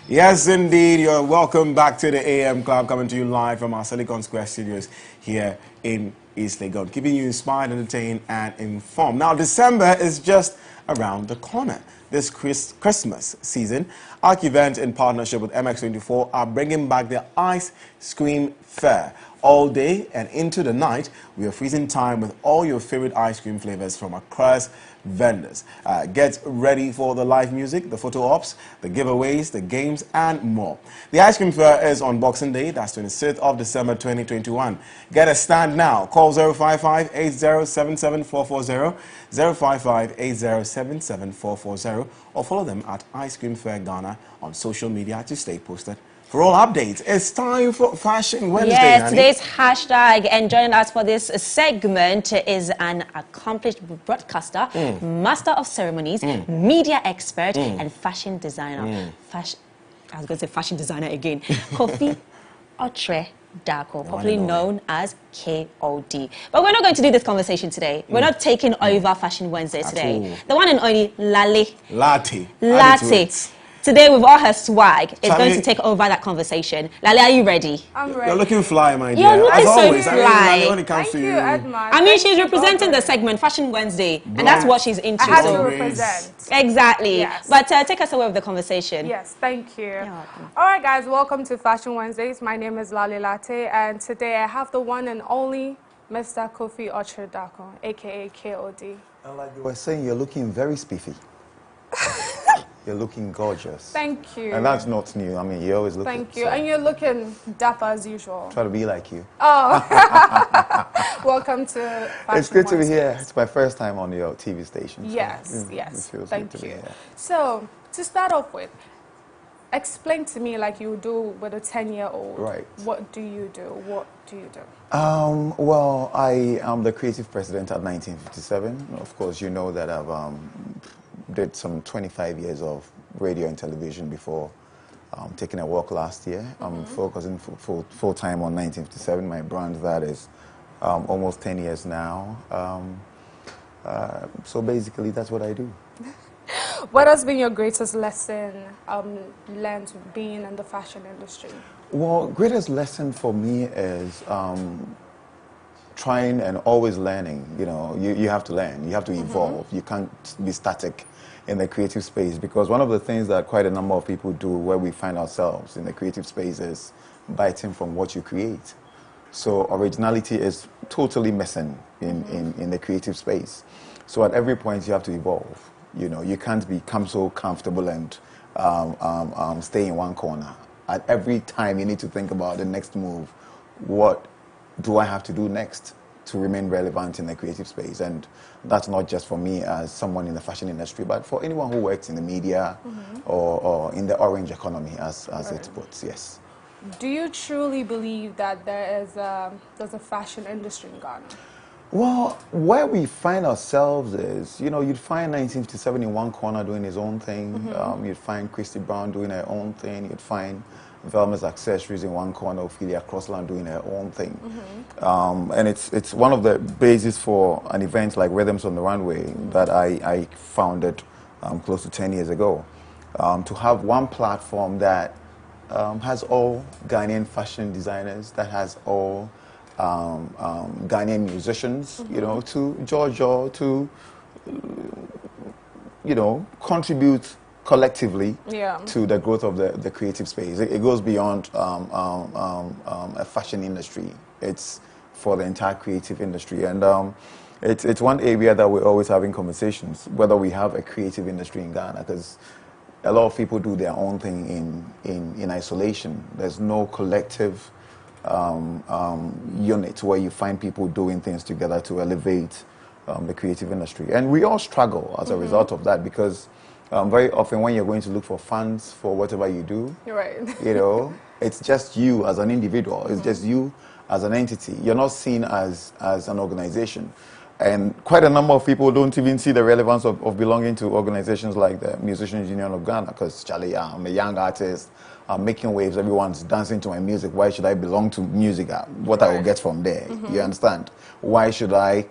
B: Yes, indeed. You're welcome back to the AM Club, coming to you live from our Silicon Square studios here in East Legon, keeping you inspired, entertained, and informed. Now, December is just around the corner. This Christmas season, Arc Event, in partnership with MX24, are bringing back the Ice Cream Fair. All day and into the night, we are freezing time with all your favorite ice cream flavors from across vendors. Get ready for the live music, the photo ops, the giveaways, the games, and more. The Ice Cream Fair is on Boxing Day, that's 26th of December 2021. Get a stand now. Call 055-8077-440, 055-8077-440, or follow them at Ice Cream Fair Ghana on social media to stay posted. For all updates, it's time for Fashion Wednesday.
A: Yes,
B: honey.
A: today's hashtag, and joining us for this segment is an accomplished broadcaster, master of ceremonies, media expert, and fashion designer. I was going to say fashion designer again. Kofi Otre Darko, popularly known as KOD. But we're not going to do this conversation today. We're not taking over Fashion Wednesday today. The one and only
B: Latte.
A: Today, with all her swag, is going to take over that conversation. Lale, are you ready?
Q: I'm ready.
B: You're looking fly, my dear.
A: You're looking
B: As
A: so
B: always,
A: fly.
B: I mean, when it comes to you.
Q: Edma.
A: I mean, she's representing the segment Fashion Wednesday, and that's what she's into.
Q: I had to represent.
A: Exactly.
Q: Yes.
A: But take us away with the conversation.
Q: Yes, thank you. All right, guys, welcome to Fashion Wednesdays. My name is Lale Latte, and today I have the one and only Mr. Kofi Otre Darko, a.k.a. KOD.
R: And like you were saying, you're looking very spiffy. You're looking gorgeous.
Q: Thank you.
R: And that's not new. I mean, you always look
Q: Thank
R: good,
Q: you.
R: so.
Q: And you're looking dapper as usual.
R: Try to be like you.
Q: Oh. Welcome to Fashion
R: It's good to be
Q: Wednesdays.
R: here. It's my first time on your TV station. So
Q: Yes,
R: it
Q: yes.
R: feels
Q: Thank
R: good to
Q: you.
R: be here.
Q: So, to start off with, explain to me like you do with a 10-year-old.
R: Right.
Q: What do you do? What do you do?
R: Well, I am the creative president at 1957. Of course, you know that I've did some 25 years of radio and television before taking a walk last year. I'm focusing full-time on 1957. My brand, that is almost 10 years now. So basically, that's what I do.
Q: What has been your greatest lesson learned being in the fashion industry?
R: Well, greatest lesson for me is trying and always learning. You know, you have to learn. You have to evolve. You can't be static in the creative space, because one of the things that quite a number of people do where we find ourselves in the creative space is biting from what you create. So originality is totally missing in the creative space. So at every point you have to evolve. You know, you can't become so comfortable and stay in one corner. At every time you need to think about the next move. What do I have to do next to remain relevant in the creative space? And that's not just for me as someone in the fashion industry, but for anyone who works in the media or in the orange economy, as it puts, yes.
Q: Do you truly believe that there's a fashion industry in Ghana?
R: Well, where we find ourselves is, you know, you'd find 1957 in one corner doing his own thing. You'd find Christy Brown doing her own thing. You'd find Velma's Accessories in one corner, Ophelia Crossland doing her own thing. And it's one of the bases for an event like Rhythms on the Runway that I founded close to 10 years ago. To have one platform that has all Ghanaian fashion designers, that has all Ghanaian musicians, you know, to Georgia, to, you know, contribute collectively to the growth of the creative space. It goes beyond a fashion industry. It's for the entire creative industry. And it's one area that we're always having conversations, whether we have a creative industry in Ghana, because a lot of people do their own thing in isolation. There's no collective unit where you find people doing things together to elevate the creative industry. And we all struggle as a result of that, because very often when you're going to look for funds for whatever you do, you know, it's just you as an individual. It's just you as an entity. You're not seen as an organization. And quite a number of people don't even see the relevance of belonging to organizations like the Musicians Union of Ghana, because, Charlie, I'm a young artist, I'm making waves, everyone's dancing to my music. Why should I belong to music? What I will get from there, you understand? Why should I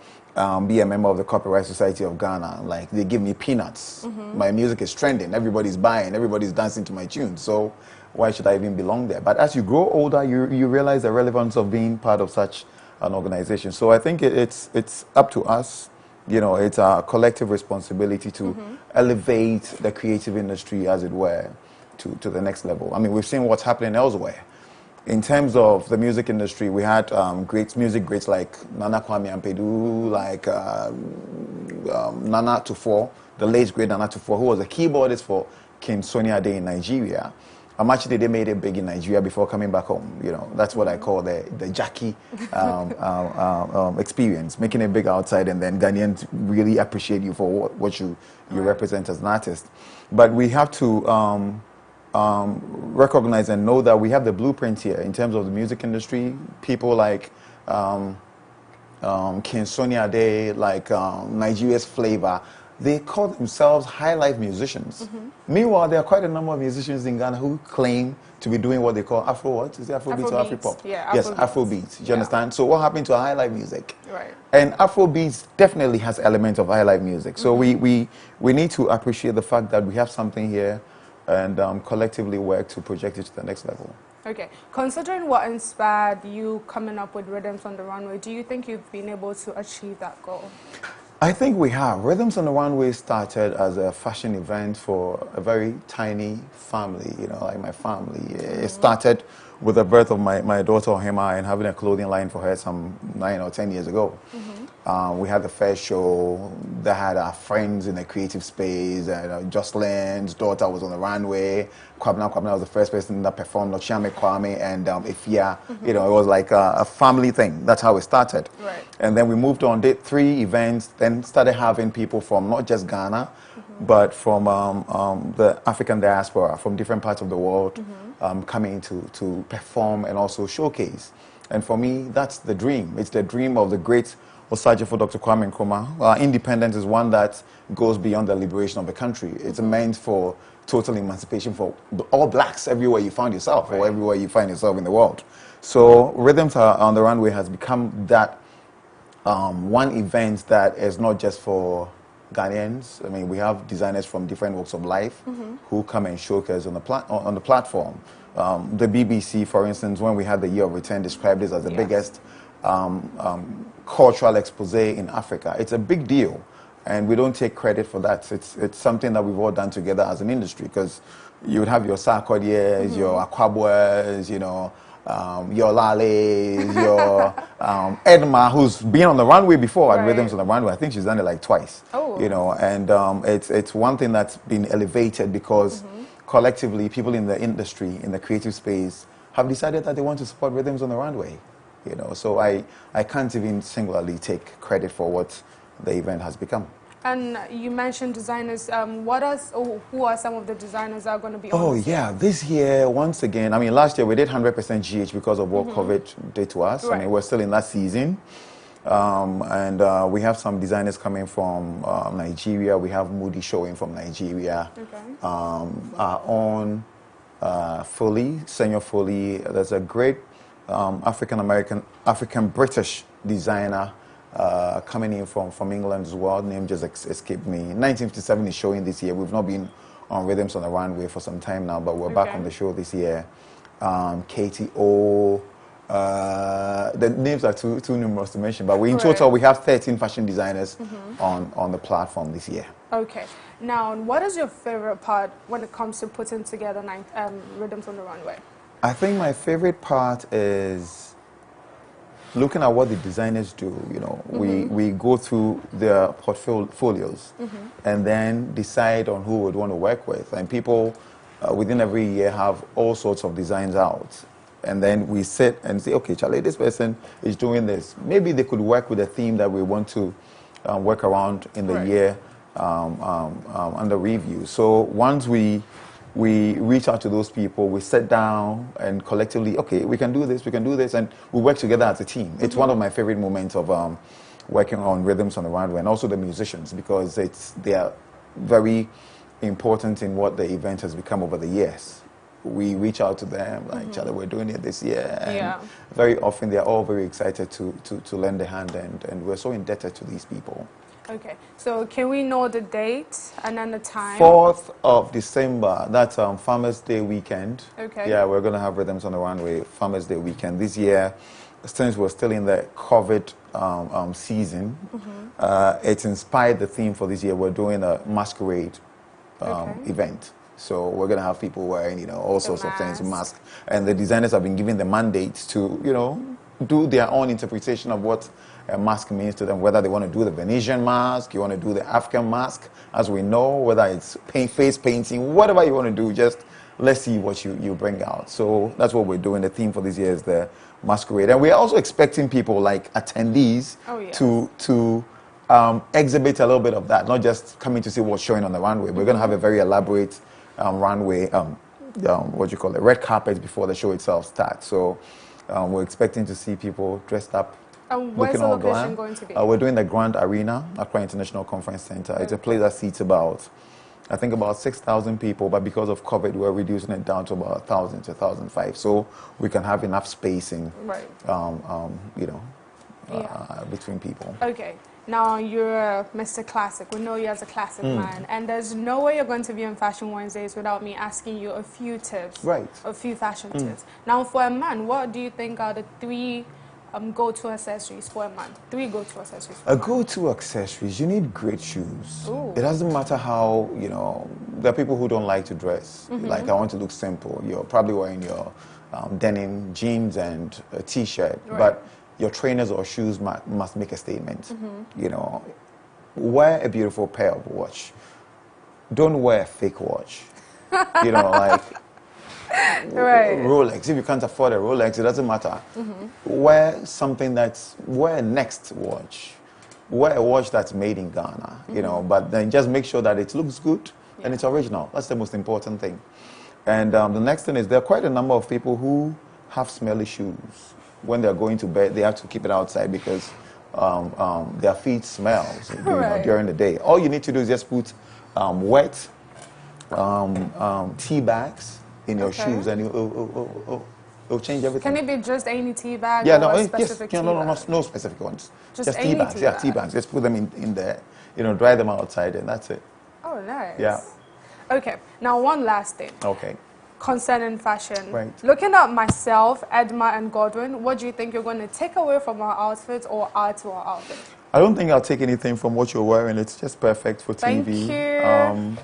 R: be a member of the Copyright Society of Ghana? Like, they give me peanuts. My music is trending, everybody's buying, everybody's dancing to my tune. So why should I even belong there? But as you grow older, you realize the relevance of being part of such an organization. So I think it's up to us, you know, it's our collective responsibility to elevate the creative industry, as it were, to the next level. I mean, we've seen what's happening elsewhere. In terms of the music industry, we had music greats like Nana Kwame Ampedu, like Nana Tufo, the late great Nana Tufo, who was a keyboardist for King Sunny Ade in Nigeria. Actually, they made it big in Nigeria before coming back home. You know, that's what I call the Jackie experience, making it big outside, and then Ghanaians really appreciate you for what you represent as an artist. But we have to recognize and know that we have the blueprint here in terms of the music industry. People like King Sunny Ade, like Nigeria's Flavor, they call themselves high life musicians. Meanwhile, there are quite a number of musicians in Ghana who claim to be doing what they call Afro what? Is it Afrobeats or Afropop?
Q: Yeah,
R: yes, Afrobeats. Do you understand? So what happened to high life music?
Q: Right.
R: And Afrobeats definitely has elements of high life music. So we need to appreciate the fact that we have something here and collectively work to project it to the next level.
Q: Okay. Considering what inspired you coming up with Rhythms on the Runway, do you think you've been able to achieve that goal?
R: I think we have. Rhythms on the Runway started as a fashion event for a very tiny family, you know, like my family. It started with the birth of my daughter, Edma, and having a clothing line for her some 9 or 10 years ago. We had the first show that had our friends in the creative space. Jocelyn's daughter was on the runway. Kwabena was the first person that performed, Ochiame Kwame and Ifya. You know, it was like a family thing. That's how it started.
Q: Right.
R: And then we moved on, did 3 events, then started having people from not just Ghana, but from the African diaspora, from different parts of the world, coming to perform and also showcase. And for me, that's the dream. It's the dream of the great Osajifo Dr. Kwame Nkrumah. Independence is one that goes beyond the liberation of the country. It's meant for total emancipation for all blacks everywhere you find yourself, or everywhere you find yourself in the world. So Rhythms on the Runway has become that one event that is not just for Ghanaians. I mean, we have designers from different walks of life who come and showcase on the platform. The BBC, for instance, when we had the Year of Return, described this as the biggest cultural expose in Africa. It's a big deal, and we don't take credit for that. It's something that we've all done together as an industry, because you would have your Sarkodie's, your Akwabwas, you know, your Lales, your Edma, who's been on the runway before at Rhythms on the Runway. I think she's done it like twice. You know, and it's one thing that's been elevated because collectively people in the industry, in the creative space, have decided that they want to support Rhythms on the Runway. you know. So I can't even singularly take credit for what the event has become.
Q: And you mentioned designers. Who are some of the designers that are going to be on
R: Oh,
Q: this
R: yeah.
Q: year?
R: This year, once again, I mean, last year we did 100% GH because of what COVID did to us.
Q: Right.
R: I mean, we're still in that season. We have some designers coming from Nigeria. We have Moody showing from Nigeria.
Q: Okay.
R: Our own Foley, Senior Foley. There's a great African-British designer coming in from England as well. Name just escaped me. 1957 is showing this year. We've not been on Rhythms on the Runway for some time now, but we're back on the show this year. KTO. The names are too numerous to mention, but in total we have 13 fashion designers on the platform this year.
Q: Okay. Now, what is your favorite part when it comes to putting together Rhythms on the Runway?
R: I think my favorite part is looking at what the designers do. You know, we go through their portfolios and then decide on who we'd want to work with. And people within every year have all sorts of designs out. And then we sit and say, okay, Charlie, this person is doing this. Maybe they could work with a theme that we want to work around in the year under review. So once we reach out to those people, we sit down and collectively, okay, we can do this, and we work together as a team. It's one of my favorite moments of working on Rhythms on the Runway, and also the musicians, because they are very important in what the event has become over the years. We reach out to them, like, Charlie, we're doing it this year. And very often they're all very excited to lend a hand, and we're so indebted to these people.
Q: Okay, so can we know the date and then the time?
R: 4th of December, that's Farmers Day weekend.
Q: Okay.
R: Yeah, we're going to have Rhythms on the Runway Farmers Day weekend. This year, since we're still in the COVID season, it's inspired the theme for this year. We're doing a masquerade event. So we're going to have people wearing, you know, all sorts of things, masks. And the designers have been given the mandate to, you know, do their own interpretation of what a mask means to them, whether they want to do the Venetian mask, you want to do the African mask, as we know, whether it's face painting, whatever you want to do, just let's see what you bring out. So that's what we're doing. The theme for this year is the masquerade. And we're also expecting people like attendees to exhibit a little bit of that, not just coming to see what's showing on the runway. We're going to have a very elaborate runway, red carpet before the show itself starts. So we're expecting to see people dressed up.
Q: And where's the location going to be?
R: We're doing the Grand Arena, Accra International Conference Center. It's a place that seats about 6,000 people, but because of COVID, we're reducing it down to about 1,000 to 1,005, so we can have enough spacing, between people.
Q: Okay. Now, you're Mr. Classic. We know you as a classic man. And there's no way you're going to be on Fashion Wednesdays without me asking you a few tips.
R: Right.
Q: A few fashion tips. Now, for a man, what do you think are the 3 go-to accessories for a man? 3 go-to accessories for a man.
R: Go-to accessories, you need great shoes.
Q: Ooh.
R: It doesn't matter how, there are people who don't like to dress. Like, I want to look simple. You're probably wearing your denim jeans and a t-shirt. Right. But your trainers or shoes must make a statement. Wear a beautiful pair of watch. Don't wear a fake watch. Like Rolex. If you can't afford a Rolex, it doesn't matter. Wear a Next watch. Wear a watch that's made in Ghana, but then just make sure that it looks good and it's original. That's the most important thing. And the next thing is there are quite a number of people who have smelly shoes. When they're going to bed, they have to keep it outside because their feet smell during the day. All you need to do is just put wet tea bags in your shoes, and it'll change everything.
Q: Can it be just any tea bag?
R: Yeah,
Q: or specific tea bag?
R: No specific ones.
Q: Just
R: tea bags. Yeah, tea bags. Just put them in there. Dry them outside, and that's it.
Q: Oh, nice.
R: Yeah.
Q: Okay. Now, one last thing.
R: Okay.
Q: Concerning fashion.
R: Right.
Q: Looking at myself, Edma, and Godwin, what do you think you're going to take away from our outfits or add to our outfit?
R: I don't think I'll take anything from what you're wearing. It's just perfect for TV.
Q: Thank you.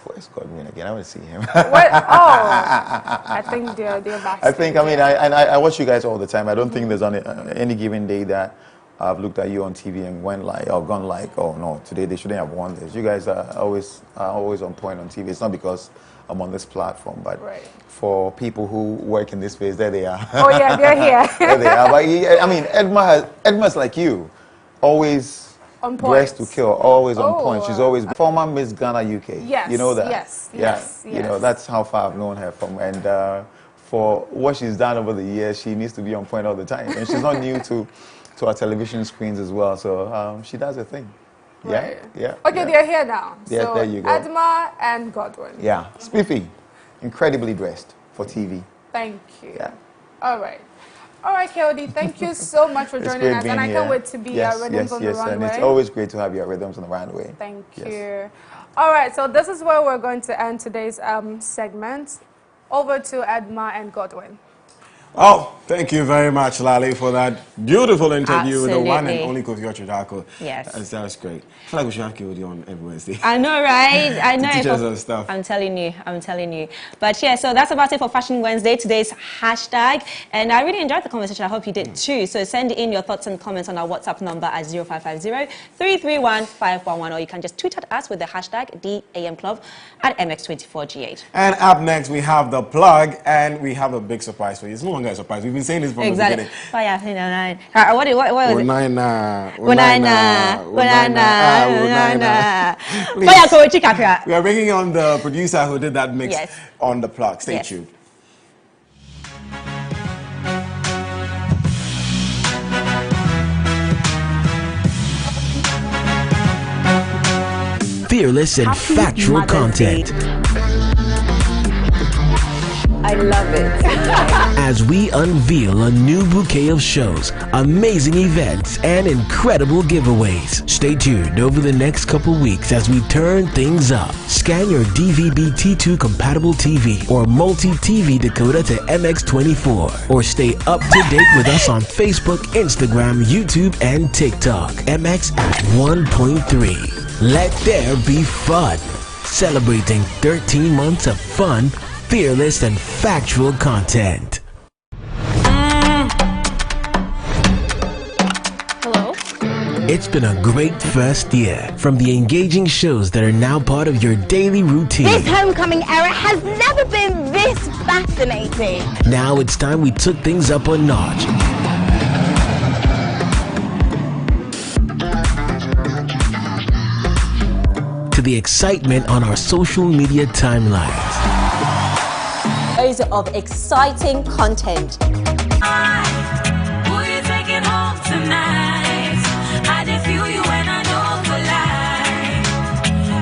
R: Where's Godwin again? I want to see him.
Q: What? Oh, I think they're back.
R: I watch you guys all the time. I don't think there's any given day that I've looked at you on TV and gone like, oh no, today they shouldn't have won this. You guys are always on point on TV. It's not because I'm on this platform. But for people who work in this space, there they are.
Q: Oh yeah, they're here.
R: There they are. But I mean, Edma's like you, always
Q: on point.
R: Dressed to kill, always on point. She's always former Miss Ghana UK.
Q: Yes,
R: you know that.
Q: Yes.
R: You know, that's how far I've known her from. And for what she's done over the years, she needs to be on point all the time. And she's not new to our television screens as well. So she does her thing.
Q: Right.
R: Yeah.
Q: Okay, they're here now.
R: Yeah,
Q: so
R: there you go.
Q: Edma and Godwin.
R: Yeah. Spiffy, incredibly dressed for TV.
Q: Thank you.
R: Yeah.
Q: All right, KOD, thank you so much for joining us. And I can't wait to be your rhythms on the runway.
R: And it's always great to have your rhythms on the runway.
Q: Thank you. All right, so this is where we're going to end today's segment. Over to Edma and Godwin.
B: Oh, thank you very much, Lale, for that beautiful interview with the one and only Kofi Ocherdako.
A: Yes.
B: That was great. I feel like we should have KOD on every Wednesday.
A: I know, right? I know.
B: Teach us some stuff.
A: I'm telling you. But yeah, so that's about it for Fashion Wednesday, today's hashtag. And I really enjoyed the conversation. I hope you did too. So send in your thoughts and comments on our WhatsApp number at 0550-331-511, or you can just tweet at us with the hashtag DAMClub at MX24G8.
B: And up next, we have the plug, and we have a big surprise for you. It's no longer a surprise. We've been saying this from the beginning.
A: What is it?
B: We are bringing on the producer who did that mix on the plug. Stay tuned.
K: Fearless and factual content.
A: I love it.
K: As we unveil a new bouquet of shows, amazing events, and incredible giveaways. Stay tuned over the next couple weeks as we turn things up. Scan your DVB T2 compatible TV or multi-TV decoder to MX24. Or stay up to date with us on Facebook, Instagram, YouTube, and TikTok. MX at 1.3. Let there be fun. Celebrating 13 months of fun, fearless and factual content.
A: Hello?
K: It's been a great first year. From the engaging shows that are now part of your daily routine.
P: This homecoming era has never been this fascinating.
K: Now it's time we took things up a notch. To the excitement on our social media timelines.
A: Of exciting content.
D: Who you taking home tonight? I did feel you when I know the lie.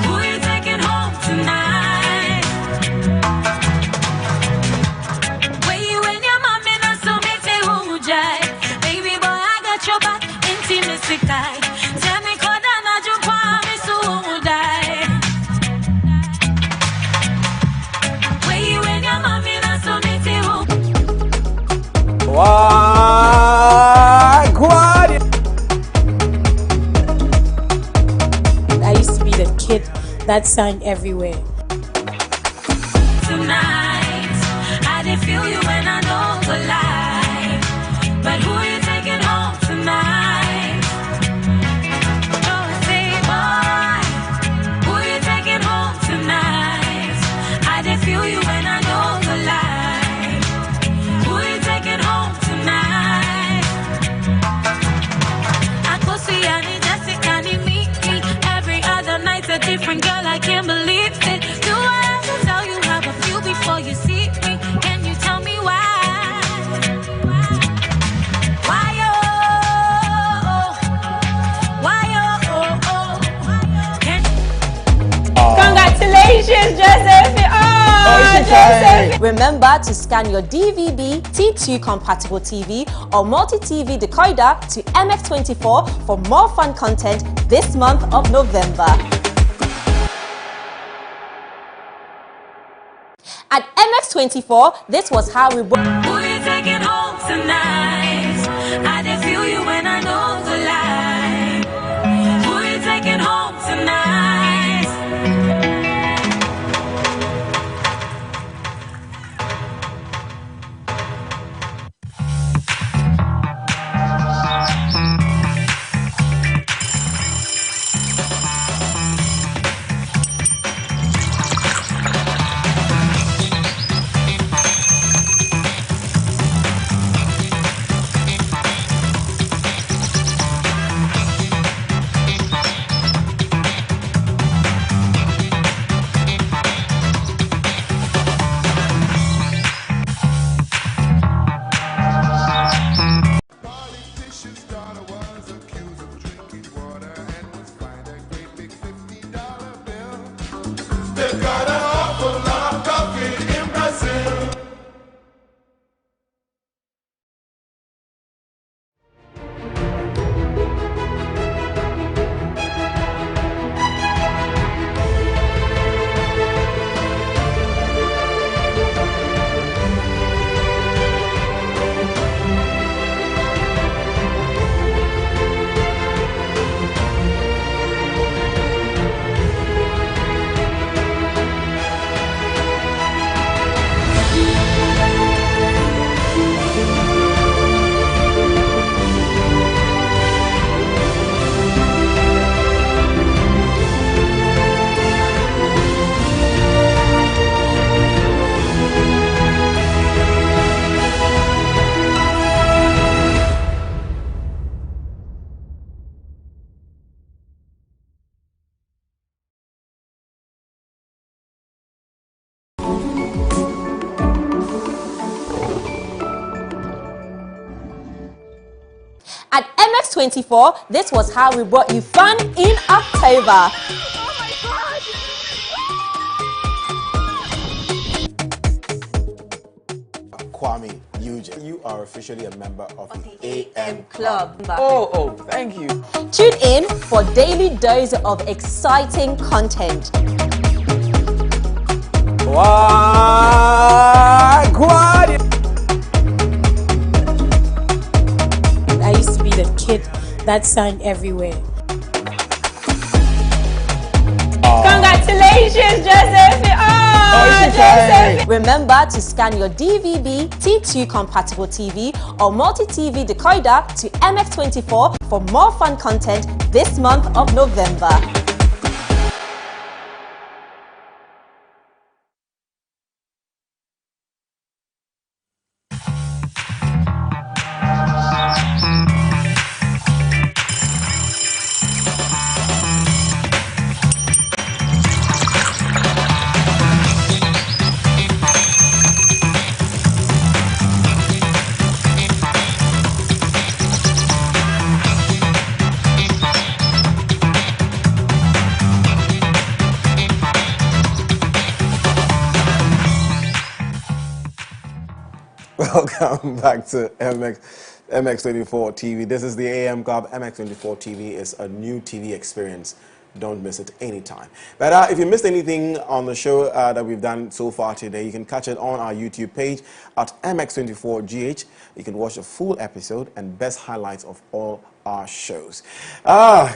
D: Who you taking home tonight? Where you and your mom and us so make say who jive. Baby boy, I got your back, intimacy guy. Tell me could I not you promise who die? Where you and your mom and us so make say who.
C: I used to be the kid that sang everywhere.
D: Tonight, I did feel you when I know the lie. But who you taking home tonight? Oh, say boy, who you taking home tonight? I did feel you when I know the lie. Who you taking home tonight? I go see Annie, Jessica, Annie, me. Every other night's a different girl, I can't believe it. Do I have to tell you have a few before you see me? Can you tell me why? Why
A: Congratulations, Joseph! Joseph! Remember to scan your DVB T2 compatible TV or multi-TV decoder to MX24 for more fun content this month of November. At MX24, this was how we work.
D: Who you taking home tonight? I did feel you when I know the lie. Who you taking home tonight?
A: At MX24, this was how we brought you fun in October.
B: Kwame, you are officially a member of the AM Club.
J: Oh, thank you.
A: Tune in for daily dose of exciting content.
C: I used to be the kid that sang everywhere.
A: Congratulations, Joseph! Joseph! Remember to scan your DVB, T2 compatible TV or multi-TV decoder to MX24 for more fun content this month of November.
B: Welcome back to MX24 TV. This is the AM Club. MX24 TV is a new TV experience. Don't miss it anytime. But if you missed anything on the show that we've done so far today, you can catch it on our YouTube page at MX24GH. You can watch a full episode and best highlights of all our shows.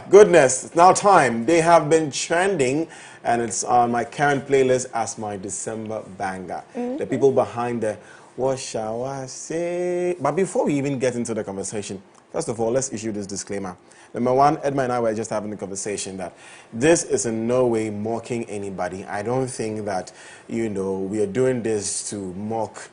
B: Goodness, it's now time. They have been trending, and it's on my current playlist as my December banger. The people behind the what shall I say? But before we even get into the conversation, first of all, let's issue this disclaimer. Number one, Edma and I were just having a conversation that this is in no way mocking anybody. I don't think that, we are doing this to mock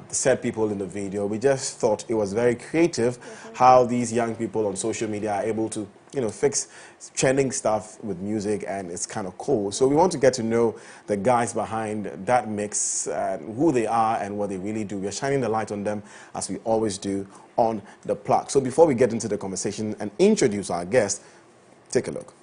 B: said people in the video. We just thought it was very creative how these young people on social media are able to fix trending stuff with music, and it's kind of cool. So we want to get to know the guys behind that mix, who they are and what they really do. We're shining the light on them as we always do on the plug. So before we get into the conversation and introduce our guest, take a look.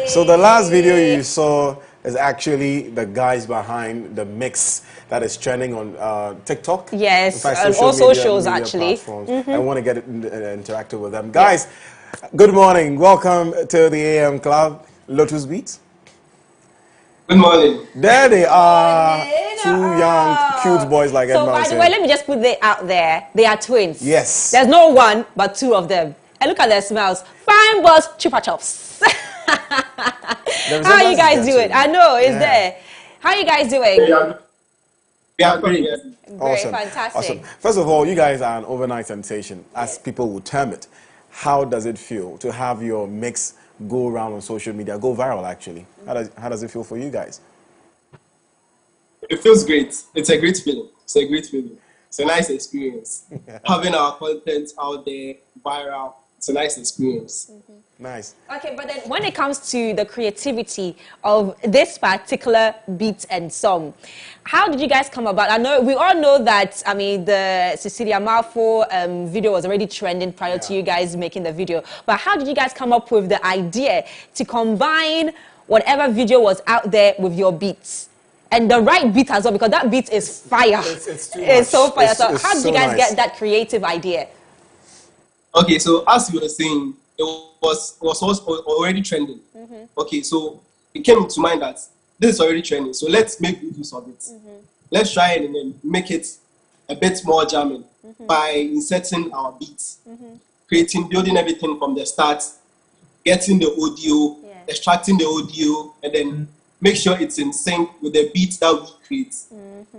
B: So the last video you saw, is actually the guys behind the mix that is trending on TikTok.
A: Yes,
B: in fact,
A: and
B: social
A: all
B: media,
A: socials
B: media
A: actually.
B: platforms. I want to get interactive with them. Guys, good morning. Welcome to the AM Club. Lotus Beats.
S: Good morning.
B: There they are. Two young, cute boys like
A: So,
B: Edma
A: by
B: was
A: the
B: saying.
A: way, let me just put it out there. They are twins.
B: Yes.
A: There's no one, but two of them. And look at their smells. Fine boss, chupa chops. How are you guys doing? I know, it's there. How are you guys doing?
S: Yeah, great.
B: Awesome.
A: Fantastic.
B: Awesome. First of all, you guys are an overnight sensation, as people would term it. How does it feel to have your mix go around on social media, go viral actually? How does it feel for you guys?
S: It feels great. It's a great feeling. It's a great feeling. It's a nice experience. Having our content out there, viral, it's a nice experience.
B: Nice.
A: Okay, but then when it comes to the creativity of this particular beat and song, how did you guys come about? I know we all know that, I mean, the Cecilia Marfo video was already trending prior to you guys making the video. But how did you guys come up with the idea to combine whatever video was out there with your beats? And the right beat as well, because that beat is fire. It's so fire. So how did you guys get that creative idea?
S: Okay, so as you were saying, it was already trending. Okay, so it came to mind that this is already trending, so let's make good use of it. Let's try and then make it a bit more jamming by inserting our beats, building everything from the start, getting the audio, extracting the audio, and then make sure it's in sync with the beats that we create.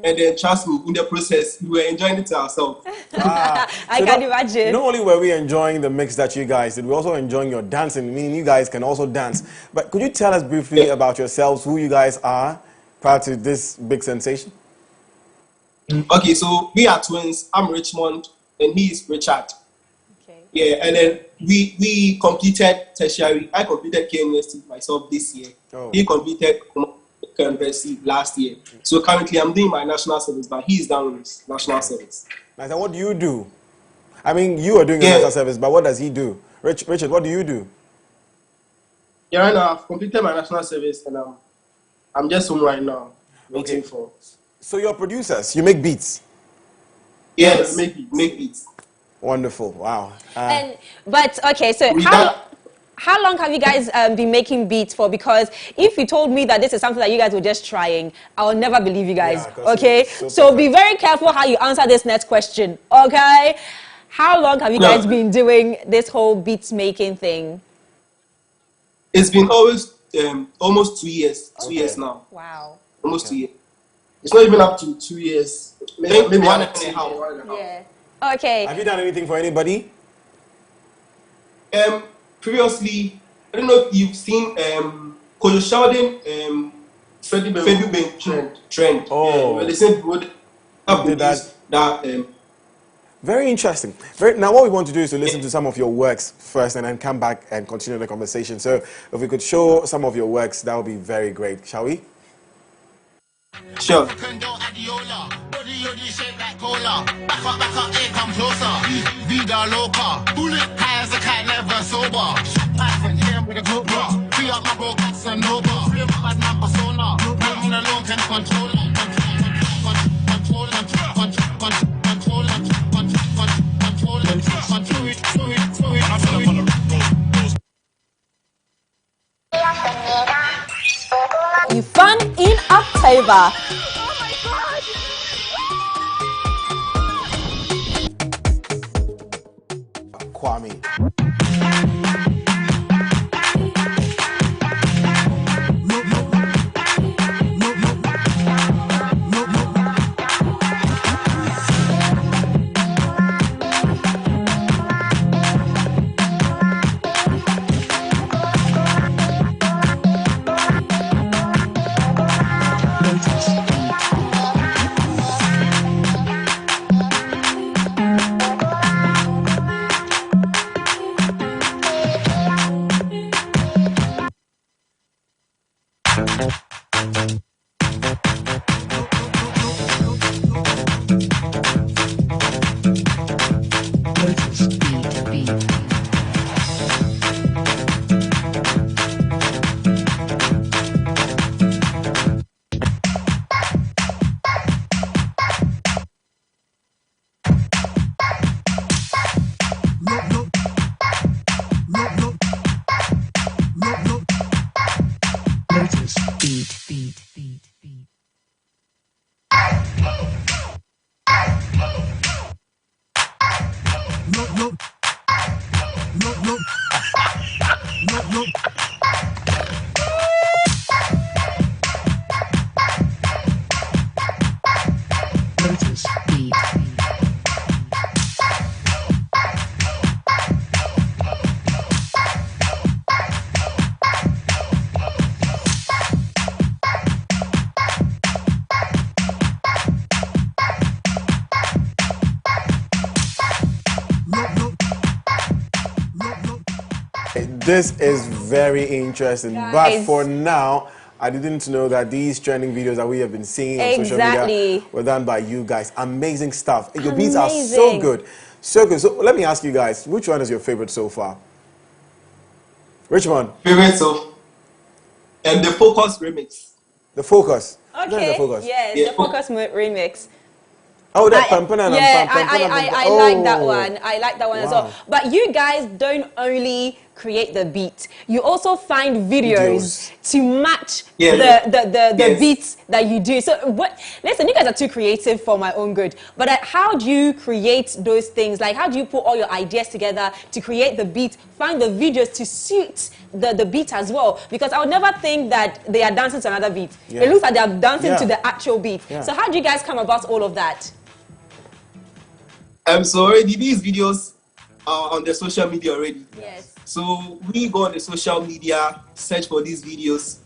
S: And then trust me, in the process, we were enjoying it ourselves.
A: I can imagine.
B: Not only were we enjoying the mix that you guys did, we were also enjoying your dancing, meaning you guys can also dance. But could you tell us briefly about yourselves, who you guys are prior to this big sensation?
S: Okay, so we are twins. I'm Richmond, and he is Richard. Okay. Yeah, and then we completed tertiary. I completed KNST myself this year. He completed university last year. So currently I'm doing my national service, but he's done with national service.
B: Nice. And what do you do? I mean, you are doing a national service, but what does he do? Richard, what do you do?
S: Yeah, right now I've completed my national service, and I'm just home right now waiting for.
B: So you're producers. You make beats.
S: Yes, make beats.
B: Wonderful. Wow.
A: But okay, so how long have you guys been making beats for? Because if you told me that this is something that you guys were just trying, I will never believe you guys. Okay, so be very careful how you answer this next question. Okay, how long have you guys been doing this whole beats making thing?
S: It's been almost 2 years. 2 years now.
A: Wow.
S: Almost 2 years. It's not even up to 2 years. Maybe 1.5 years.
A: Yeah. Okay.
B: Have you done anything for anybody?
S: Previously, I don't know if you've seen Kojo Sheldon, Fedu Bank trend.
B: Oh.
S: Yeah, the same people have produced that.
B: Very interesting. Now, what we want to do is to listen to some of your works first and then come back and continue the conversation. So, if we could show some of your works, that would be very great. Shall we?
S: Sure.
T: Vida loca, high as a cat, never sober. Passing him with a good rock. Free up my broke ass and nova. Bad man persona. Bring alone can control.
A: You fun in October.
B: Kwame. This is very interesting.
A: Guys.
B: But for now, I didn't know that these trending videos that we have been seeing on social media were done by you guys. Amazing stuff. Your beats are so good. So good. So let me ask you guys, which one is your favorite so far? Which one?
S: Favorite so and the Focus remix.
B: The Focus.
A: Okay.
B: The Focus.
A: Yes, the Focus remix.
B: Oh, that
A: I like that one. I like that one as well. But you guys don't only create the beat. You also find videos to match the beats that you do. So, listen, you guys are too creative for my own good. But how do you create those things? Like, how do you put all your ideas together to create the beat, find the videos to suit the beat as well? Because I would never think that they are dancing to another beat. It looks like they are dancing to the actual beat. So how do you guys come about all of that?
S: So already these videos are on the social media already.
A: Yes.
S: So we go on the social media, search for these videos,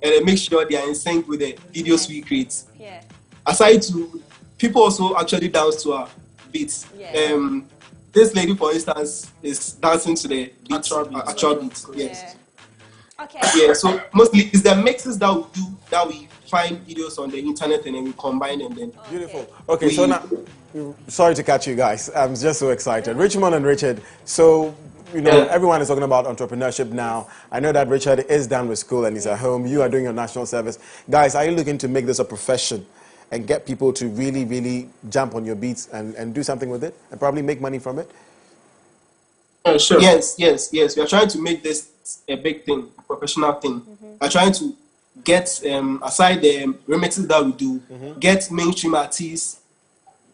S: and then make sure they are in sync with the videos we create.
A: Yeah.
S: Aside to, people also actually dance to our beats. Yeah. This lady, for instance, is dancing to the actual beat. Yes.
A: Okay.
S: Yeah. So mostly it's the mixes that we do, that we find videos on the internet and then we combine them. Then
B: beautiful. Okay, so now, sorry to catch you guys. I'm just so excited. Richmond and Richard. So, you know, everyone is talking about entrepreneurship now. I know that Richard is done with school and he's at home. You are doing your national service. Guys, are you looking to make this a profession and get people to really, really jump on your beats and do something with it and probably make money from it?
S: Sure. Yes. We are trying to make this a big thing, a professional thing. We are trying to get, aside the remixes that we do, get mainstream artists,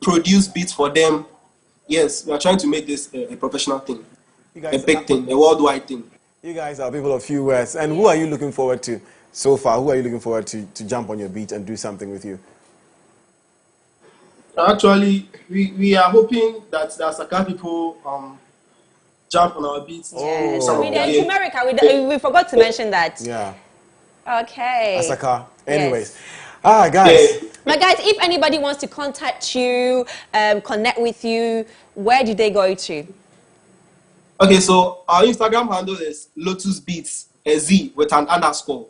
S: produce beats for them. Yes, we are trying to make this a professional thing, a big thing, a worldwide thing.
B: You guys are people of few words. And who are you looking forward to so far? Who are you looking forward to jump on your beat and do something with you?
S: Actually, we are hoping that the Asaka people jump on our beats.
A: Yeah. So we did America. We forgot to mention that.
B: Yeah.
A: Okay.
B: Asaka. Anyways. Guys.
A: My guys, if anybody wants to contact you, connect with you, where do they go to?
S: Okay, so our Instagram handle is Lotus Beats, a Z with an underscore.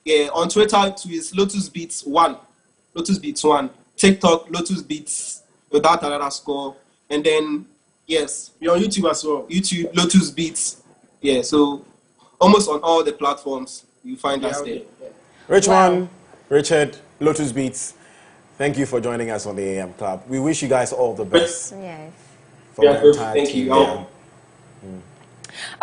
S: Yeah, on Twitter it is Lotus Beats 1. Lotus Beats 1. TikTok, Lotus Beats without an underscore. And then, yes, we're on YouTube as well. YouTube, Lotus Beats. Yeah, so almost on all the platforms, you find us there.
B: Richmond, Richard, Lotus Beats, thank you for joining us on the AM Club. We wish you guys all the best.
A: Yes.
B: From the entire team.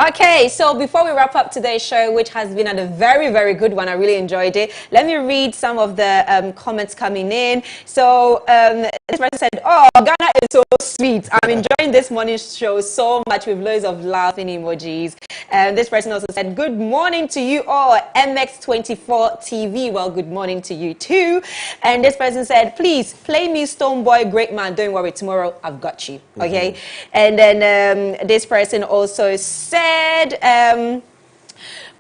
A: Okay, so before we wrap up today's show, which has been a very, very good one, I really enjoyed it. Let me read some of the comments coming in. So this person said, "Oh, Ghana is so sweet. I'm enjoying this morning's show so much with loads of laughing emojis." This person also said, "Good morning to you all, MX24 TV." Well, good morning to you too. And this person said, "Please play me Stoneboy, Great Man. Don't worry, tomorrow I've got you." Okay. And then this person also said,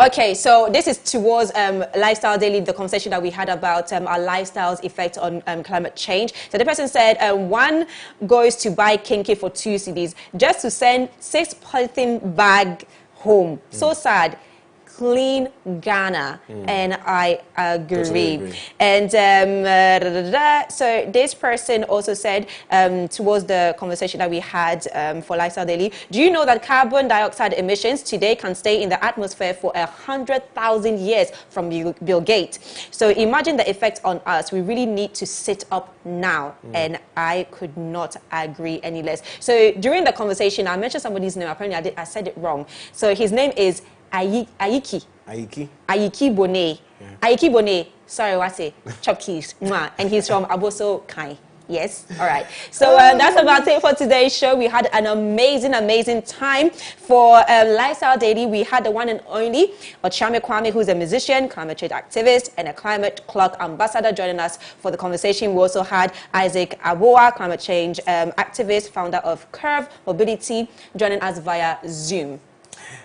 A: okay, so this is towards Lifestyle Daily, the conversation that we had about our lifestyle's effect on climate change. So the person said, one goes to buy kinky for 2 CDs just to send 6 polythene bag home. So sad. Clean Ghana, and I agree. Totally agree. And so this person also said towards the conversation that we had for Lifestyle Daily, do you know that carbon dioxide emissions today can stay in the atmosphere for 100,000 years from Bill Gates? So imagine the effect on us. We really need to sit up now, and I could not agree any less. So during the conversation, I mentioned somebody's name. Apparently, I said it wrong. So his name is Ayiki Bone. Ayiki Bone. Sorry, what's it? Chopkeys. And he's from Aboso Kai. Yes. All right. So that's about it for today's show. We had an amazing time for Lifestyle Daily. We had the one and only Ochame Kwame, who's a musician, climate change activist, and a climate clock ambassador, joining us for the conversation. We also had Isaac Aboa, climate change activist, founder of Curve Mobility, joining us via Zoom.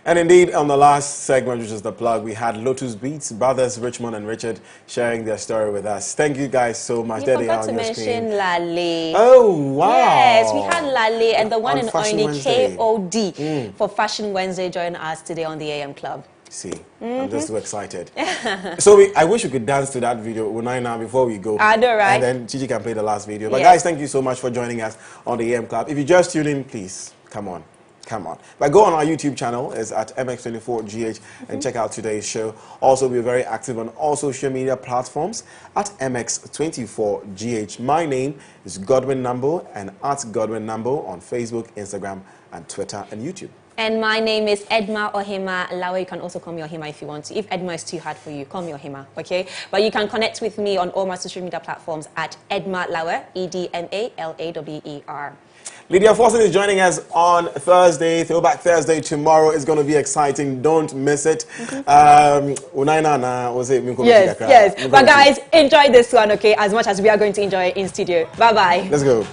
B: And indeed, on the last segment, which is the plug, we had Lotus Beats, brothers Richmond and Richard, sharing their story with us. Thank you guys so much.
A: You forgot to mention Lale.
B: Oh, wow.
A: Yes, we had Lale and the one and only
B: Wednesday.
A: KOD for Fashion Wednesday joining us today on the AM Club.
B: See, I'm just too excited. So I wish we could dance to that video now before we go.
A: I know, right?
B: And then Gigi can play the last video. But
A: Yeah.
B: guys, thank you so much for joining us on the AM Club. If you just tuned in, please, come on. Come on. But go on our YouTube channel, it's at MX24GH, and check out today's show. Also, we're very active on all social media platforms at MX24GH. My name is Godwin Namboh, and at Godwin Namboh on Facebook, Instagram, and Twitter, and YouTube.
A: And my name is Edma Ohima Lawe. You can also call me Ohima if you want to. If Edma is too hard for you, call me Ohima, okay? But you can connect with me on all my social media platforms at Edma Lawe, EDMALAWER.
B: Lydia Forson is joining us on Thursday, Throwback Thursday. Tomorrow is going to be exciting. Don't miss it.
A: Yes. But guys, enjoy this one, okay? As much as we are going to enjoy it in studio. Bye-bye.
B: Let's go.